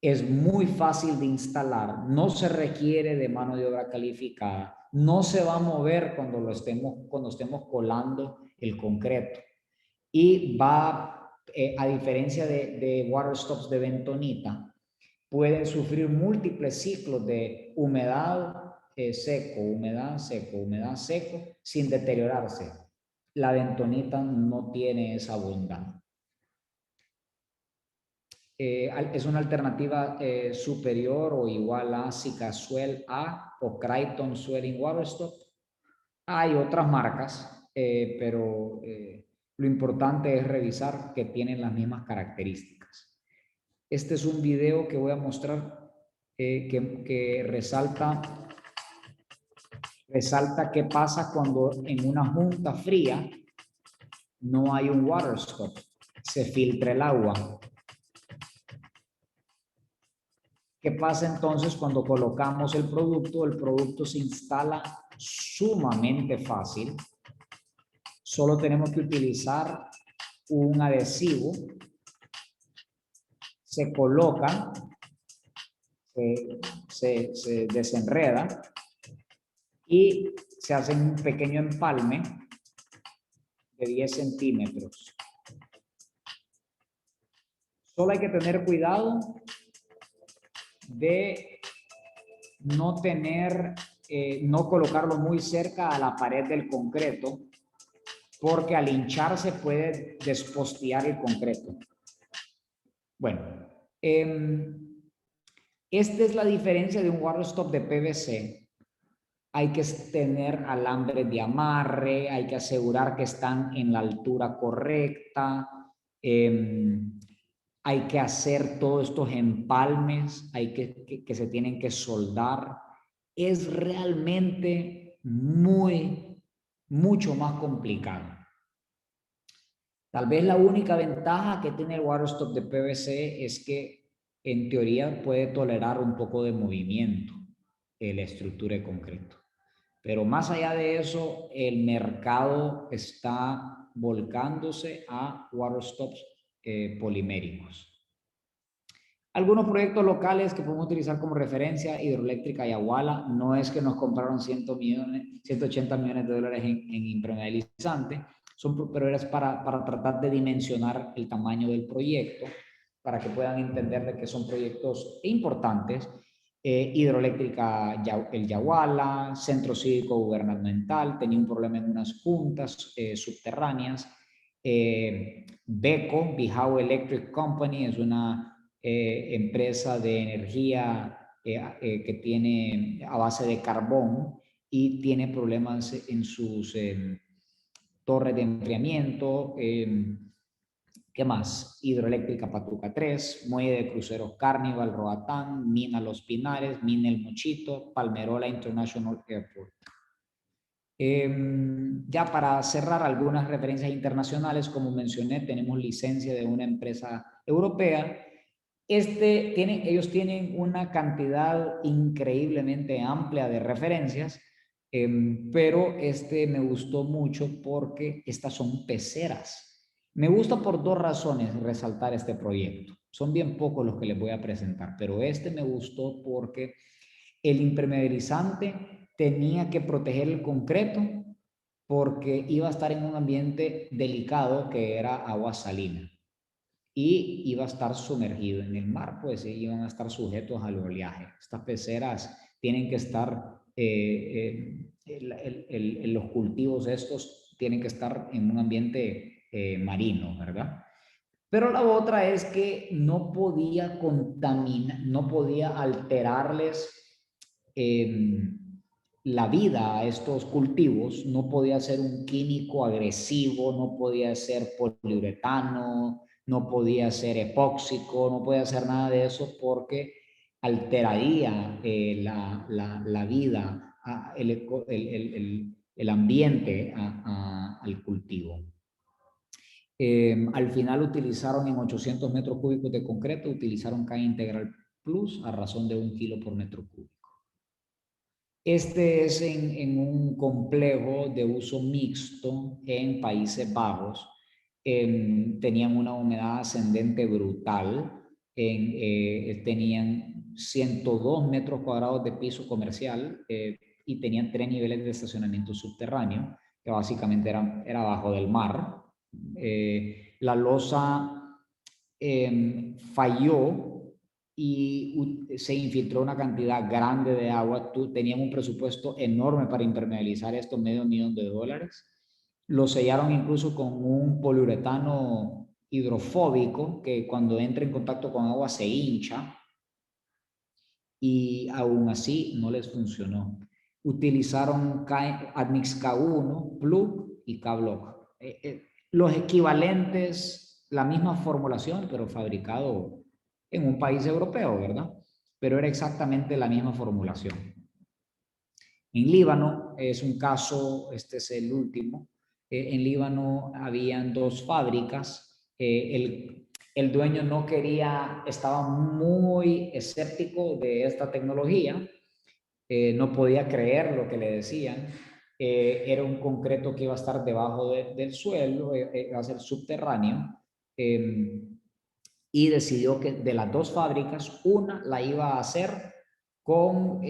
Es muy fácil de instalar, no se requiere de mano de obra calificada, no se va a mover cuando estemos colando el concreto. Y va, a diferencia de water stops de bentonita, pueden sufrir múltiples ciclos de humedad, seco, humedad, seco, humedad, seco, sin deteriorarse. la bentonita no tiene esa bondad. Es una alternativa superior o igual a Sikaswell A o Creighton Swelling Waterstop. Hay otras marcas, pero lo importante es revisar que tienen las mismas características. Este es un video que voy a mostrar que resalta qué pasa cuando en una junta fría no hay un water stop, se filtra el agua. ¿Qué pasa entonces cuando colocamos el producto? El producto se instala sumamente fácil. Solo tenemos que utilizar un adhesivo. Se coloca, se desenreda y se hace un pequeño empalme de 10 centímetros. Solo hay que tener cuidado de no colocarlo muy cerca a la pared del concreto, porque al hincharse puede despostear el concreto. Bueno, esta es la diferencia de un water stop de PVC. Hay que tener alambres de amarre, hay que asegurar que están en la altura correcta, hay que hacer todos estos empalmes, hay que se tienen que soldar. Es realmente mucho más complicado. Tal vez la única ventaja que tiene el water stop de PVC es que en teoría puede tolerar un poco de movimiento la estructura de concreto. Pero más allá de eso, el mercado está volcándose a water stops poliméricos. Algunos proyectos locales que podemos utilizar como referencia: Hidroeléctrica Yaguala. No es que nos compraron 180 millones de dólares en impermeabilizante, pero es para tratar de dimensionar el tamaño del proyecto, para que puedan entender de que son proyectos importantes. Hidroeléctrica el Yaguala, Centro Cívico Gubernamental, tenía un problema en unas juntas subterráneas. BECO, Bijao Electric Company, es una empresa de energía que tiene a base de carbón y tiene problemas en sus torres de enfriamiento. ¿Qué más? Hidroeléctrica Patuca 3, Muelle de Cruceros Carnival, Roatán, Mina Los Pinares, Mina El Mochito, Palmerola International Airport. Ya para cerrar, algunas referencias internacionales. Como mencioné, tenemos licencia de una empresa europea. Ellos tienen una cantidad increíblemente amplia de referencias, pero me gustó mucho porque estas son peceras. Me gusta por dos razones resaltar este proyecto. Son bien pocos los que les voy a presentar, pero me gustó porque el impermeabilizante tenía que proteger el concreto porque iba a estar en un ambiente delicado que era agua salina y iba a estar sumergido en el mar, pues iban a estar sujetos al oleaje. Estas peceras tienen que estar, los cultivos estos tienen que estar en un ambiente marino, ¿verdad? Pero la otra es que no podía contaminar, no podía alterarles la vida a estos cultivos. No podía ser un químico agresivo, no podía ser poliuretano, no podía ser epóxico, no podía hacer nada de eso porque alteraría la vida, el ambiente al cultivo. Al final utilizaron en 800 metros cúbicos de concreto, utilizaron K Integral Plus a razón de 1 kilo por metro cúbico. Este es en un complejo de uso mixto en Países Bajos. Tenían una humedad ascendente brutal. Tenían 102 metros cuadrados de piso comercial y tenían 3 niveles de estacionamiento subterráneo, que básicamente era abajo del mar. La losa falló y se infiltró una cantidad grande de agua. Tenían un presupuesto enorme para impermeabilizar esto, $500,000 de dólares, Lo sellaron incluso con un poliuretano hidrofóbico que cuando entra en contacto con agua se hincha, y aún así no les funcionó. Utilizaron Admix K1, Plug y K-Block. Los equivalentes, la misma formulación, pero fabricado en un país europeo, ¿verdad? Pero era exactamente la misma formulación. En Líbano es un caso, este es el último. En Líbano habían 2 fábricas. El dueño no quería, estaba muy escéptico de esta tecnología. No podía creer lo que le decían. Era un concreto que iba a estar debajo del suelo, iba a ser subterráneo. Y decidió que de las 2 fábricas, una la iba a hacer con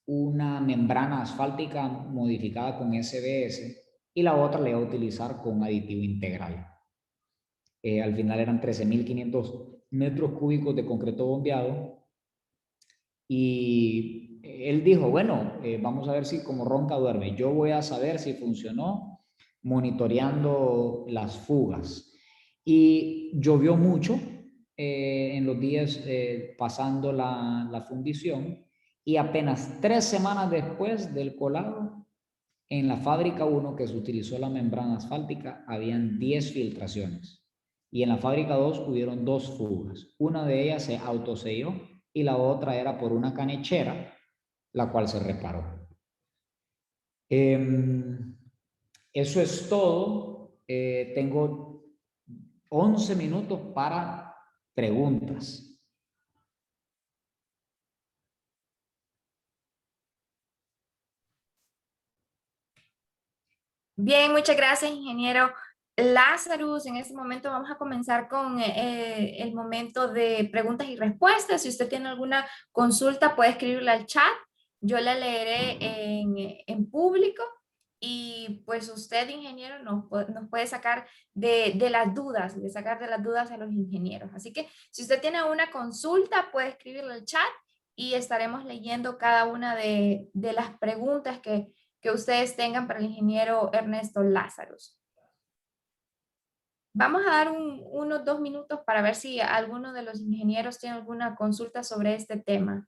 una membrana asfáltica modificada con SBS y la otra la iba a utilizar con aditivo integral. Al final eran 13.500 metros cúbicos de concreto bombeado y él dijo, bueno, vamos a ver si como ronca duerme. Yo voy a saber si funcionó monitoreando las fugas. Y llovió mucho en los días pasando la fundición y apenas 3 semanas después del colado, en la fábrica 1 que se utilizó la membrana asfáltica, habían 10 filtraciones. Y en la fábrica 2 hubieron 2 fugas. Una de ellas se autoselló y la otra era por una canechera, la cual se reparó. Eso es todo. Tengo 11 minutos para preguntas. Bien, muchas gracias, ingeniero Lazarus. En este momento vamos a comenzar con el momento de preguntas y respuestas. Si usted tiene alguna consulta, puede escribirla al chat. Yo la leeré en público y pues usted, ingeniero, nos puede sacar de las dudas, de sacar de las dudas a los ingenieros. Así que si usted tiene una consulta, puede escribirla al chat y estaremos leyendo cada una de las preguntas que ustedes tengan para el ingeniero Ernesto Lazarus. Vamos a dar unos 2 minutos para ver si alguno de los ingenieros tiene alguna consulta sobre este tema.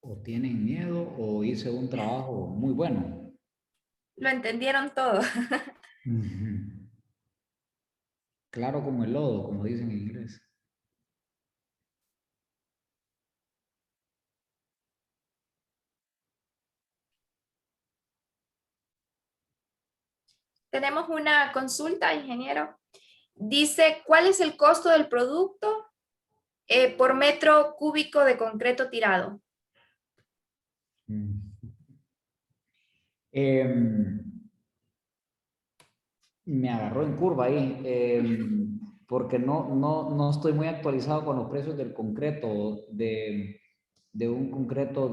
O tienen miedo o hice un trabajo muy bueno. Lo entendieron todo. Claro como el lodo, como dicen en inglés. Tenemos una consulta, ingeniero. Dice, ¿cuál es el costo del producto por metro cúbico de concreto tirado? Me agarró en curva ahí, porque no estoy muy actualizado con los precios del concreto, de un concreto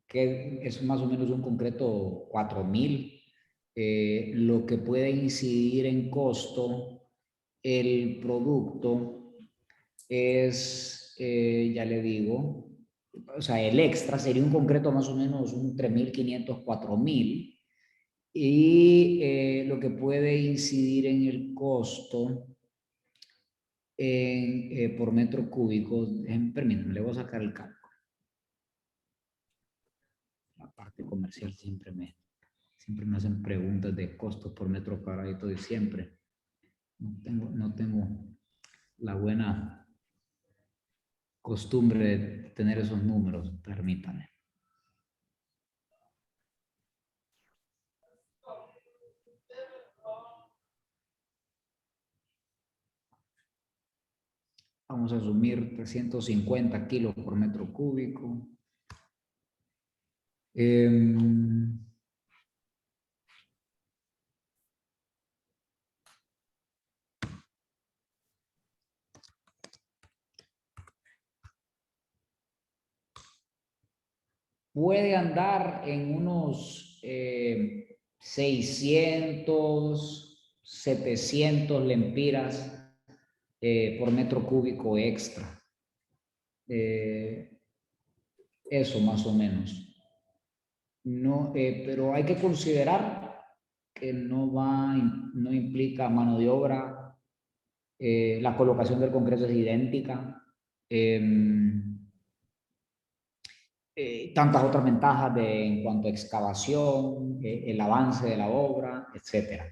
que es más o menos un concreto 4.000. Lo que puede incidir en costo el producto es, ya le digo, o sea, el extra sería un concreto más o menos un 3.500, 4.000. Y lo que puede incidir en el costo por metro cúbico, permítanme, le voy a sacar el cálculo. La parte comercial siempre me hacen preguntas de costos por metro cuadrado y siempre no tengo la buena costumbre de tener esos números, permítanme. Vamos a asumir 350 kilos por metro cúbico. puede andar en unos 600, 700 lempiras por metro cúbico extra. Eso más o menos. No, pero hay que considerar que no implica mano de obra. La colocación del concreto es idéntica. Tantas otras ventajas en cuanto a excavación, el avance de la obra, etcétera.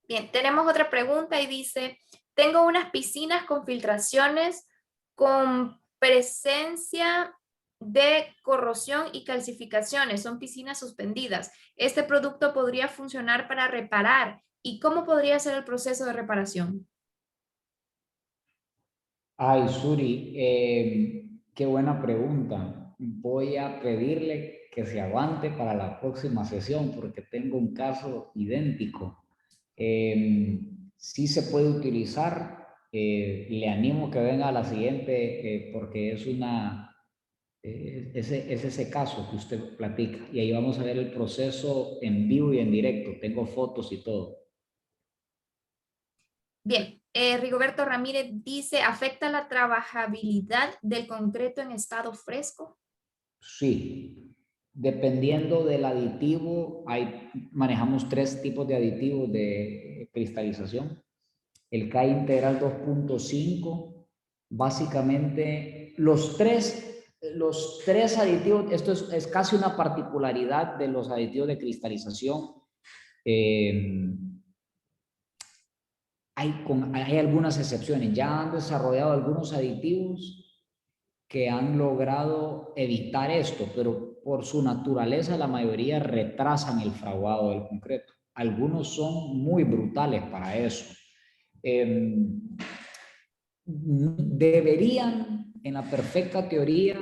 Bien, tenemos otra pregunta y dice, tengo unas piscinas con filtraciones con presencia de corrosión y calcificaciones, son piscinas suspendidas. ¿Este producto podría funcionar para reparar? ¿Y cómo podría ser el proceso de reparación? Ay, Suri, qué buena pregunta. Voy a pedirle que se aguante para la próxima sesión porque tengo un caso idéntico. Sí se puede utilizar. Le animo que venga a la siguiente porque es ese caso que usted platica. Y ahí vamos a ver el proceso en vivo y en directo. Tengo fotos y todo. Bien, Rigoberto Ramírez dice, ¿afecta la trabajabilidad del concreto en estado fresco? Sí, dependiendo del aditivo, manejamos 3 tipos de aditivos de cristalización. El K integral 2.5, básicamente los tres aditivos, esto es casi una particularidad de los aditivos de cristalización. Hay algunas excepciones, ya han desarrollado algunos aditivos que han logrado evitar esto, pero por su naturaleza la mayoría retrasan el fraguado del concreto. Algunos son muy brutales para eso. Deberían, en la perfecta teoría,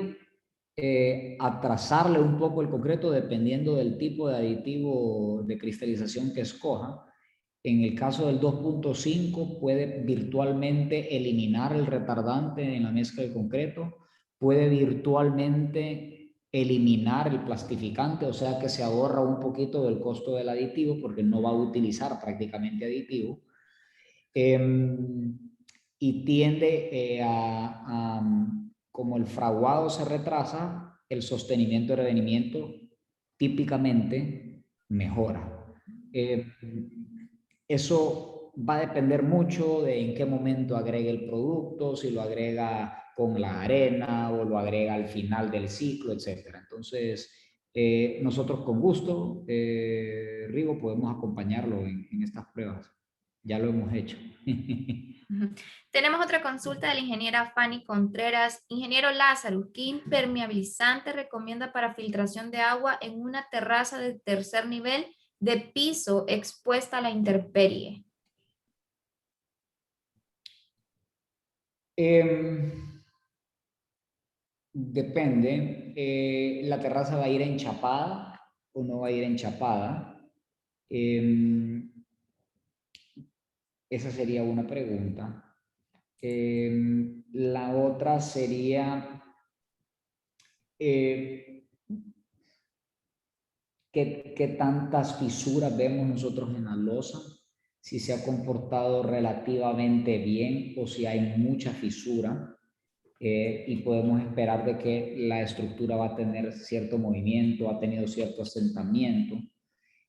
atrasarle un poco el concreto dependiendo del tipo de aditivo de cristalización que escoja. En el caso del 2.5 puede virtualmente eliminar el retardante en la mezcla de concreto, puede virtualmente eliminar el plastificante, o sea que se ahorra un poquito del costo del aditivo porque no va a utilizar prácticamente aditivo. Y tiende como el fraguado se retrasa, el sostenimiento y revenimiento típicamente mejora. Eso va a depender mucho de en qué momento agregue el producto, si lo agrega con la arena o lo agrega al final del ciclo, etc. Entonces, nosotros con gusto, Rigo, podemos acompañarlo en estas pruebas. Ya lo hemos hecho. Tenemos otra consulta de la ingeniera Fanny Contreras. Ingeniero Lázaro, ¿qué impermeabilizante recomienda para filtración de agua en una terraza de tercer nivel de piso expuesta a la intemperie? Depende. La terraza va a ir enchapada o no va a ir enchapada. Esa sería una pregunta. La otra sería ¿qué tantas fisuras vemos nosotros en la losa? Si se ha comportado relativamente bien o si hay mucha fisura. Y podemos esperar de que la estructura va a tener cierto movimiento, ha tenido cierto asentamiento.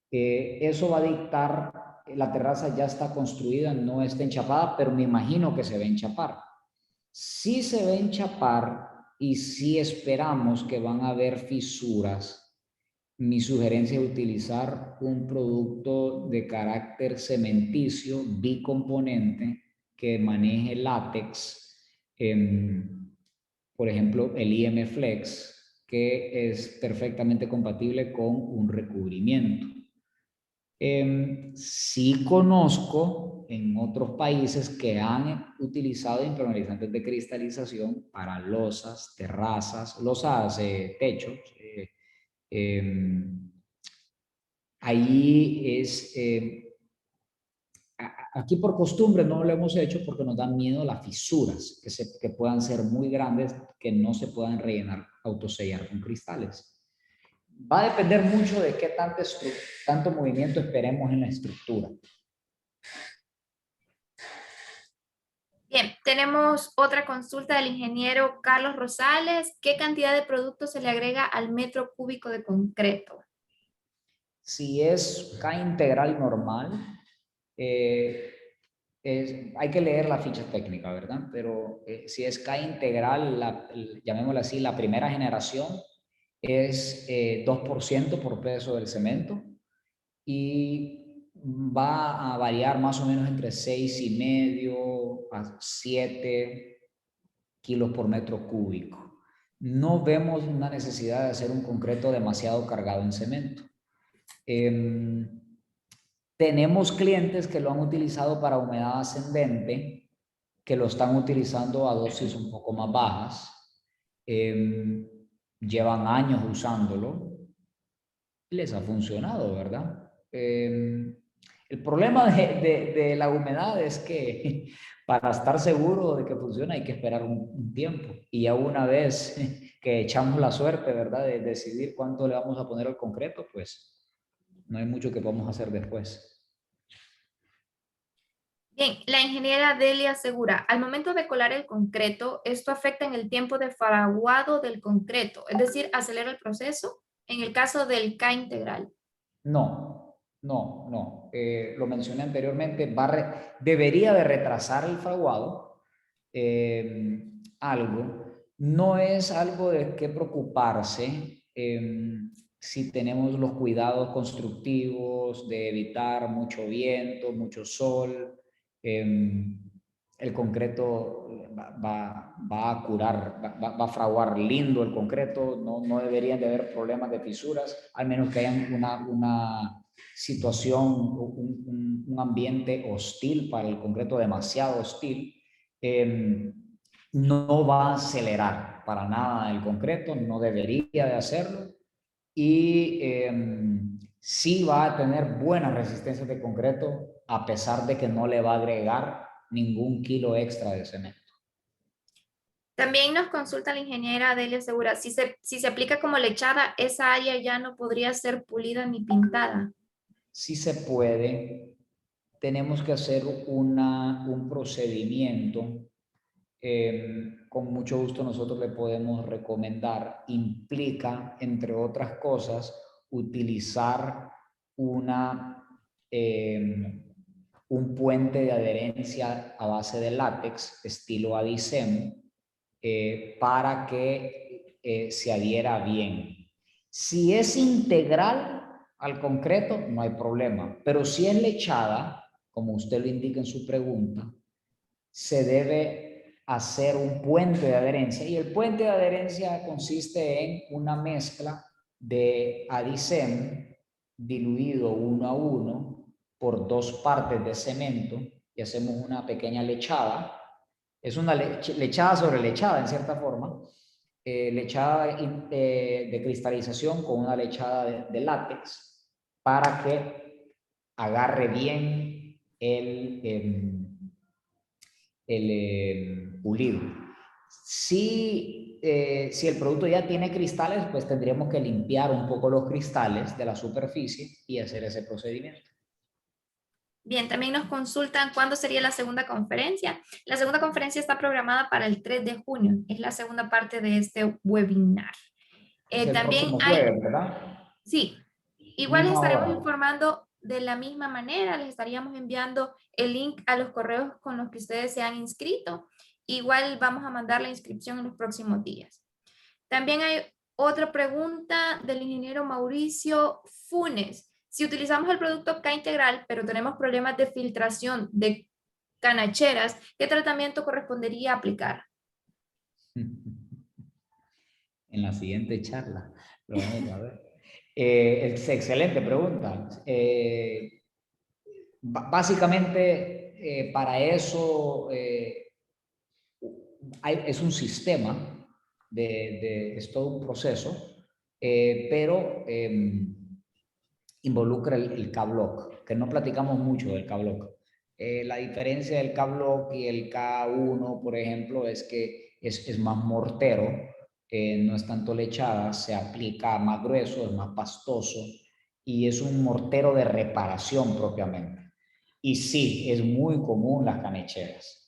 Eso va a dictar, la terraza ya está construida, no está enchapada, pero me imagino que se va a enchapar. Si se va a enchapar y si esperamos que van a haber fisuras, mi sugerencia es utilizar un producto de carácter cementicio bicomponente que maneje látex, por ejemplo, el IM Flex, que es perfectamente compatible con un recubrimiento. Sí conozco en otros países que han utilizado impermeabilizantes de cristalización para losas, terrazas, losas, techos. Ahí aquí por costumbre no lo hemos hecho porque nos dan miedo las fisuras, que puedan ser muy grandes, que no se puedan rellenar, autosellar con cristales. Va a depender mucho de qué tanto movimiento esperemos en la estructura. Bien, tenemos otra consulta del ingeniero Carlos Rosales. ¿Qué cantidad de producto se le agrega al metro cúbico de concreto? Si es K integral normal, hay que leer la ficha técnica, ¿verdad? Pero si es K integral, llamémosla así, la primera generación es 2% por peso del cemento y va a variar más o menos entre 6,5 a 7 kilos por metro cúbico. No vemos una necesidad de hacer un concreto demasiado cargado en cemento. Tenemos clientes que lo han utilizado para humedad ascendente, que lo están utilizando a dosis un poco más bajas. Llevan años usándolo. Les ha funcionado, ¿verdad? El problema de la humedad es que para estar seguro de que funciona hay que esperar un tiempo. Y ya una vez que echamos la suerte, ¿verdad? De decidir cuánto le vamos a poner al concreto, pues no hay mucho que podamos hacer después. Bien, la ingeniera Delia asegura, al momento de colar el concreto, ¿esto afecta en el tiempo de fraguado del concreto? Es decir, ¿acelera el proceso en el caso del K integral? No. Lo mencioné anteriormente, debería de retrasar el fraguado algo. No es algo de qué preocuparse si tenemos los cuidados constructivos de evitar mucho viento, mucho sol. El concreto va a curar, va a fraguar lindo el concreto, no deberían de haber problemas de fisuras, al menos que haya una situación, un ambiente hostil para el concreto, demasiado hostil. No va a acelerar para nada el concreto, no debería de hacerlo, y sí va a tener buenas resistencias de concreto a pesar de que no le va a agregar ningún kilo extra de cemento. También nos consulta la ingeniera Delia Segura, si se aplica como lechada, esa área ya no podría ser pulida ni pintada. Sí se puede. Tenemos que hacer un procedimiento. Con mucho gusto nosotros le podemos recomendar. Implica, entre otras cosas, utilizar un puente de adherencia a base de látex, estilo Adicem, para que se adhiera bien. Si es integral al concreto, no hay problema, pero si es lechada, como usted lo indica en su pregunta, se debe hacer un puente de adherencia, y el puente de adherencia consiste en una mezcla de Adicem diluido 1 a 1 por 2 partes de cemento, y hacemos una pequeña lechada. Es una lechada sobre lechada, en cierta forma. Lechada de cristalización con una lechada de látex para que agarre bien el pulido. Si el producto ya tiene cristales, pues tendríamos que limpiar un poco los cristales de la superficie y hacer ese procedimiento. Bien, también nos consultan cuándo sería la segunda conferencia. La segunda conferencia está programada para el 3 de junio. Es la segunda parte de este webinar. Es el También próximo hay... jueves, ¿verdad? Sí, igual les Misma estaremos hora. informando de la misma manera. Les estaríamos enviando el link a los correos con los que ustedes se han inscrito. Igual vamos a mandar la inscripción en los próximos días. También hay otra pregunta del ingeniero Mauricio Funes. Si utilizamos el producto K integral, pero tenemos problemas de filtración de canacheras, ¿qué tratamiento correspondería aplicar? En la siguiente charla lo vamos a ver. Es excelente pregunta. Básicamente, para eso es un sistema, es todo un proceso, pero involucra el K-Block, que no platicamos mucho del K-Block, La diferencia del K-Block y el K1, por ejemplo, es que es más mortero, no es tanto lechada, se aplica más grueso, es más pastoso y es un mortero de reparación propiamente. Y sí, es muy común las canecheras.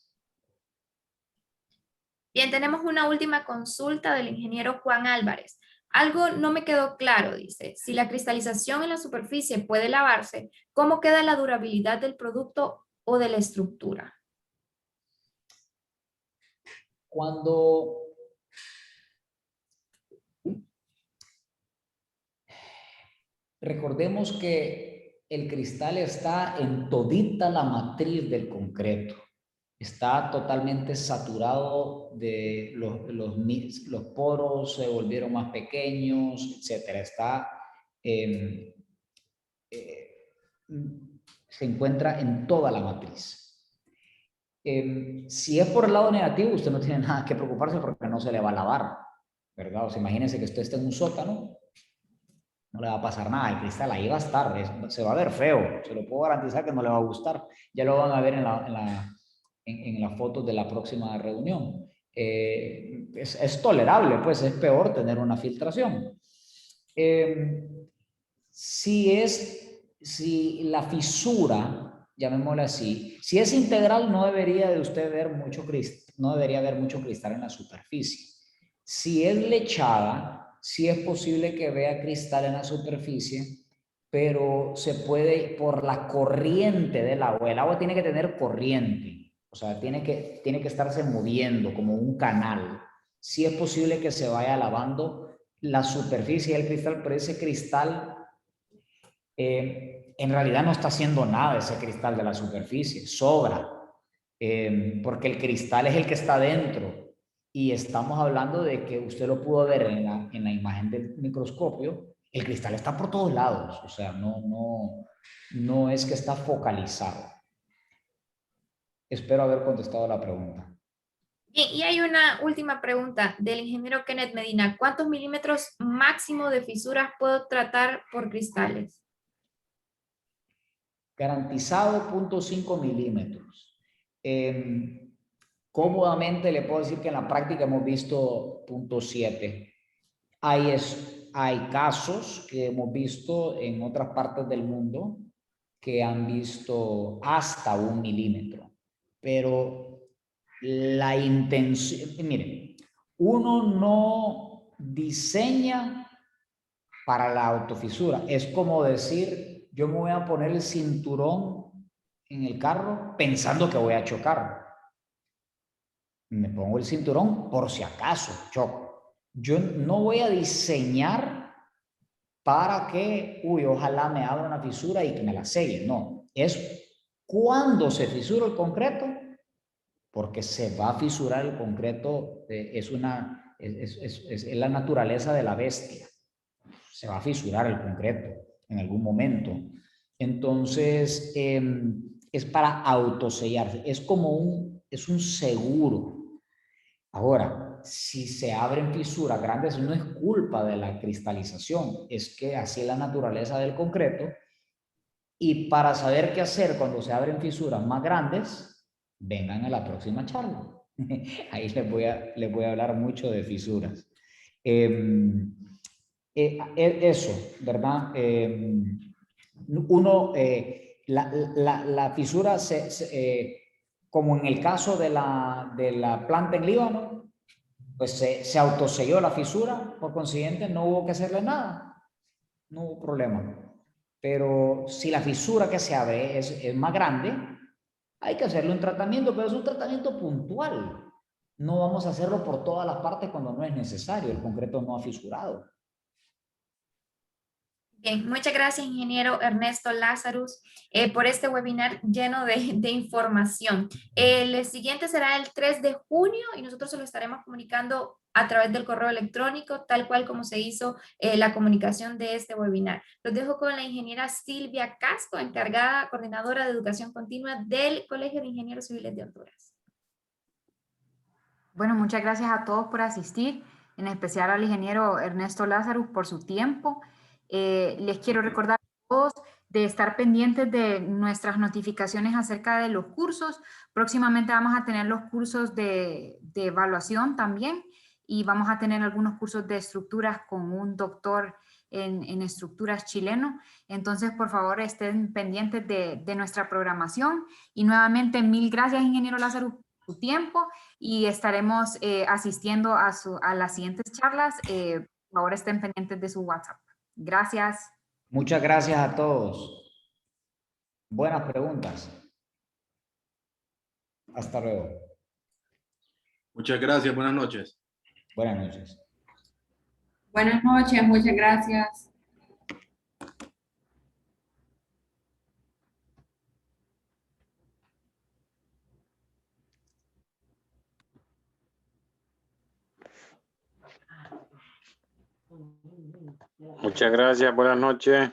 Bien, tenemos una última consulta del ingeniero Juan Álvarez. Algo no me quedó claro, dice, si la cristalización en la superficie puede lavarse, ¿cómo queda la durabilidad del producto o de la estructura? Cuando recordemos que el cristal está en todita la matriz del concreto. Está totalmente saturado de los poros, se volvieron más pequeños, etcétera. Está, se encuentra en toda la matriz. Si es por el lado negativo, usted no tiene nada que preocuparse porque no se le va a lavar, ¿verdad? O sea, imagínense que usted está en un sótano, no le va a pasar nada, el cristal ahí va a estar, se va a ver feo, se lo puedo garantizar que no le va a gustar. Ya lo van a ver en las fotos de la próxima reunión. Es tolerable, pues es peor tener una filtración. Si la fisura, llamémosla así, si es integral, no debería de usted ver mucho cristal, no debería haber mucho cristal en la superficie. Si es lechada, sí es posible que vea cristal en la superficie, pero se puede por la corriente del agua. El agua tiene que tener corriente, o sea, tiene que estarse moviendo como un canal. Sí es posible que se vaya lavando la superficie del cristal, pero ese cristal en realidad no está haciendo nada ese cristal de la superficie, sobra, porque el cristal es el que está dentro y estamos hablando de que usted lo pudo ver en la imagen del microscopio, el cristal está por todos lados, o sea, no es que está focalizado. Espero haber contestado la pregunta. Bien, y hay una última pregunta del ingeniero Kenneth Medina. ¿Cuántos milímetros máximo de fisuras puedo tratar por cristales? Garantizado 0.5 milímetros. Cómodamente le puedo decir que en la práctica hemos visto 0.7. Hay casos que hemos visto en otras partes del mundo que han visto hasta 1 milímetro. Pero la intención, miren, uno no diseña para la autofisura. Es como decir, yo me voy a poner el cinturón en el carro pensando que voy a chocar. Me pongo el cinturón por si acaso choco. Yo no voy a diseñar para que, ojalá me abra una fisura y que me la selle. No, es cuando se fisura el concreto, porque se va a fisurar el concreto, es la naturaleza de la bestia. Se va a fisurar el concreto en algún momento. Entonces, es para autosellarse, es un seguro. Ahora, si se abren fisuras grandes, no es culpa de la cristalización, es que así es la naturaleza del concreto. Y para saber qué hacer cuando se abren fisuras más grandes, vengan a la próxima charla. Ahí les voy a hablar mucho de fisuras. Eso, ¿verdad? La fisura, como en el caso de la planta en Líbano, pues se autoselló la fisura, por consiguiente no hubo que hacerle nada, no hubo problema. Pero si la fisura que se abre es más grande, hay que hacerle un tratamiento, pero es un tratamiento puntual. No vamos a hacerlo por todas las partes cuando no es necesario, el concreto no ha fisurado. Bien, muchas gracias, ingeniero Ernesto Lazarus, por este webinar lleno de información. El siguiente será el 3 de junio y nosotros se lo estaremos comunicando a través del correo electrónico, tal cual como se hizo la comunicación de este webinar. Los dejo con la ingeniera Silvia Casco, encargada, coordinadora de educación continua del Colegio de Ingenieros Civiles de Honduras. Bueno, muchas gracias a todos por asistir, en especial al ingeniero Ernesto Lazarus por su tiempo. Les quiero recordar a todos estar pendientes de nuestras notificaciones acerca de los cursos. Próximamente vamos a tener los cursos de evaluación también y vamos a tener algunos cursos de estructuras con un doctor en estructuras chileno. Entonces, por favor, estén pendientes de nuestra programación. Y nuevamente, mil gracias, ingeniero Lázaro, por su tiempo y estaremos asistiendo a las siguientes charlas. Por favor, estén pendientes de su WhatsApp. Gracias. Muchas gracias a todos. Buenas preguntas. Hasta luego. Muchas gracias, buenas noches. Buenas noches. Buenas noches, muchas gracias. Muchas gracias, buenas noches.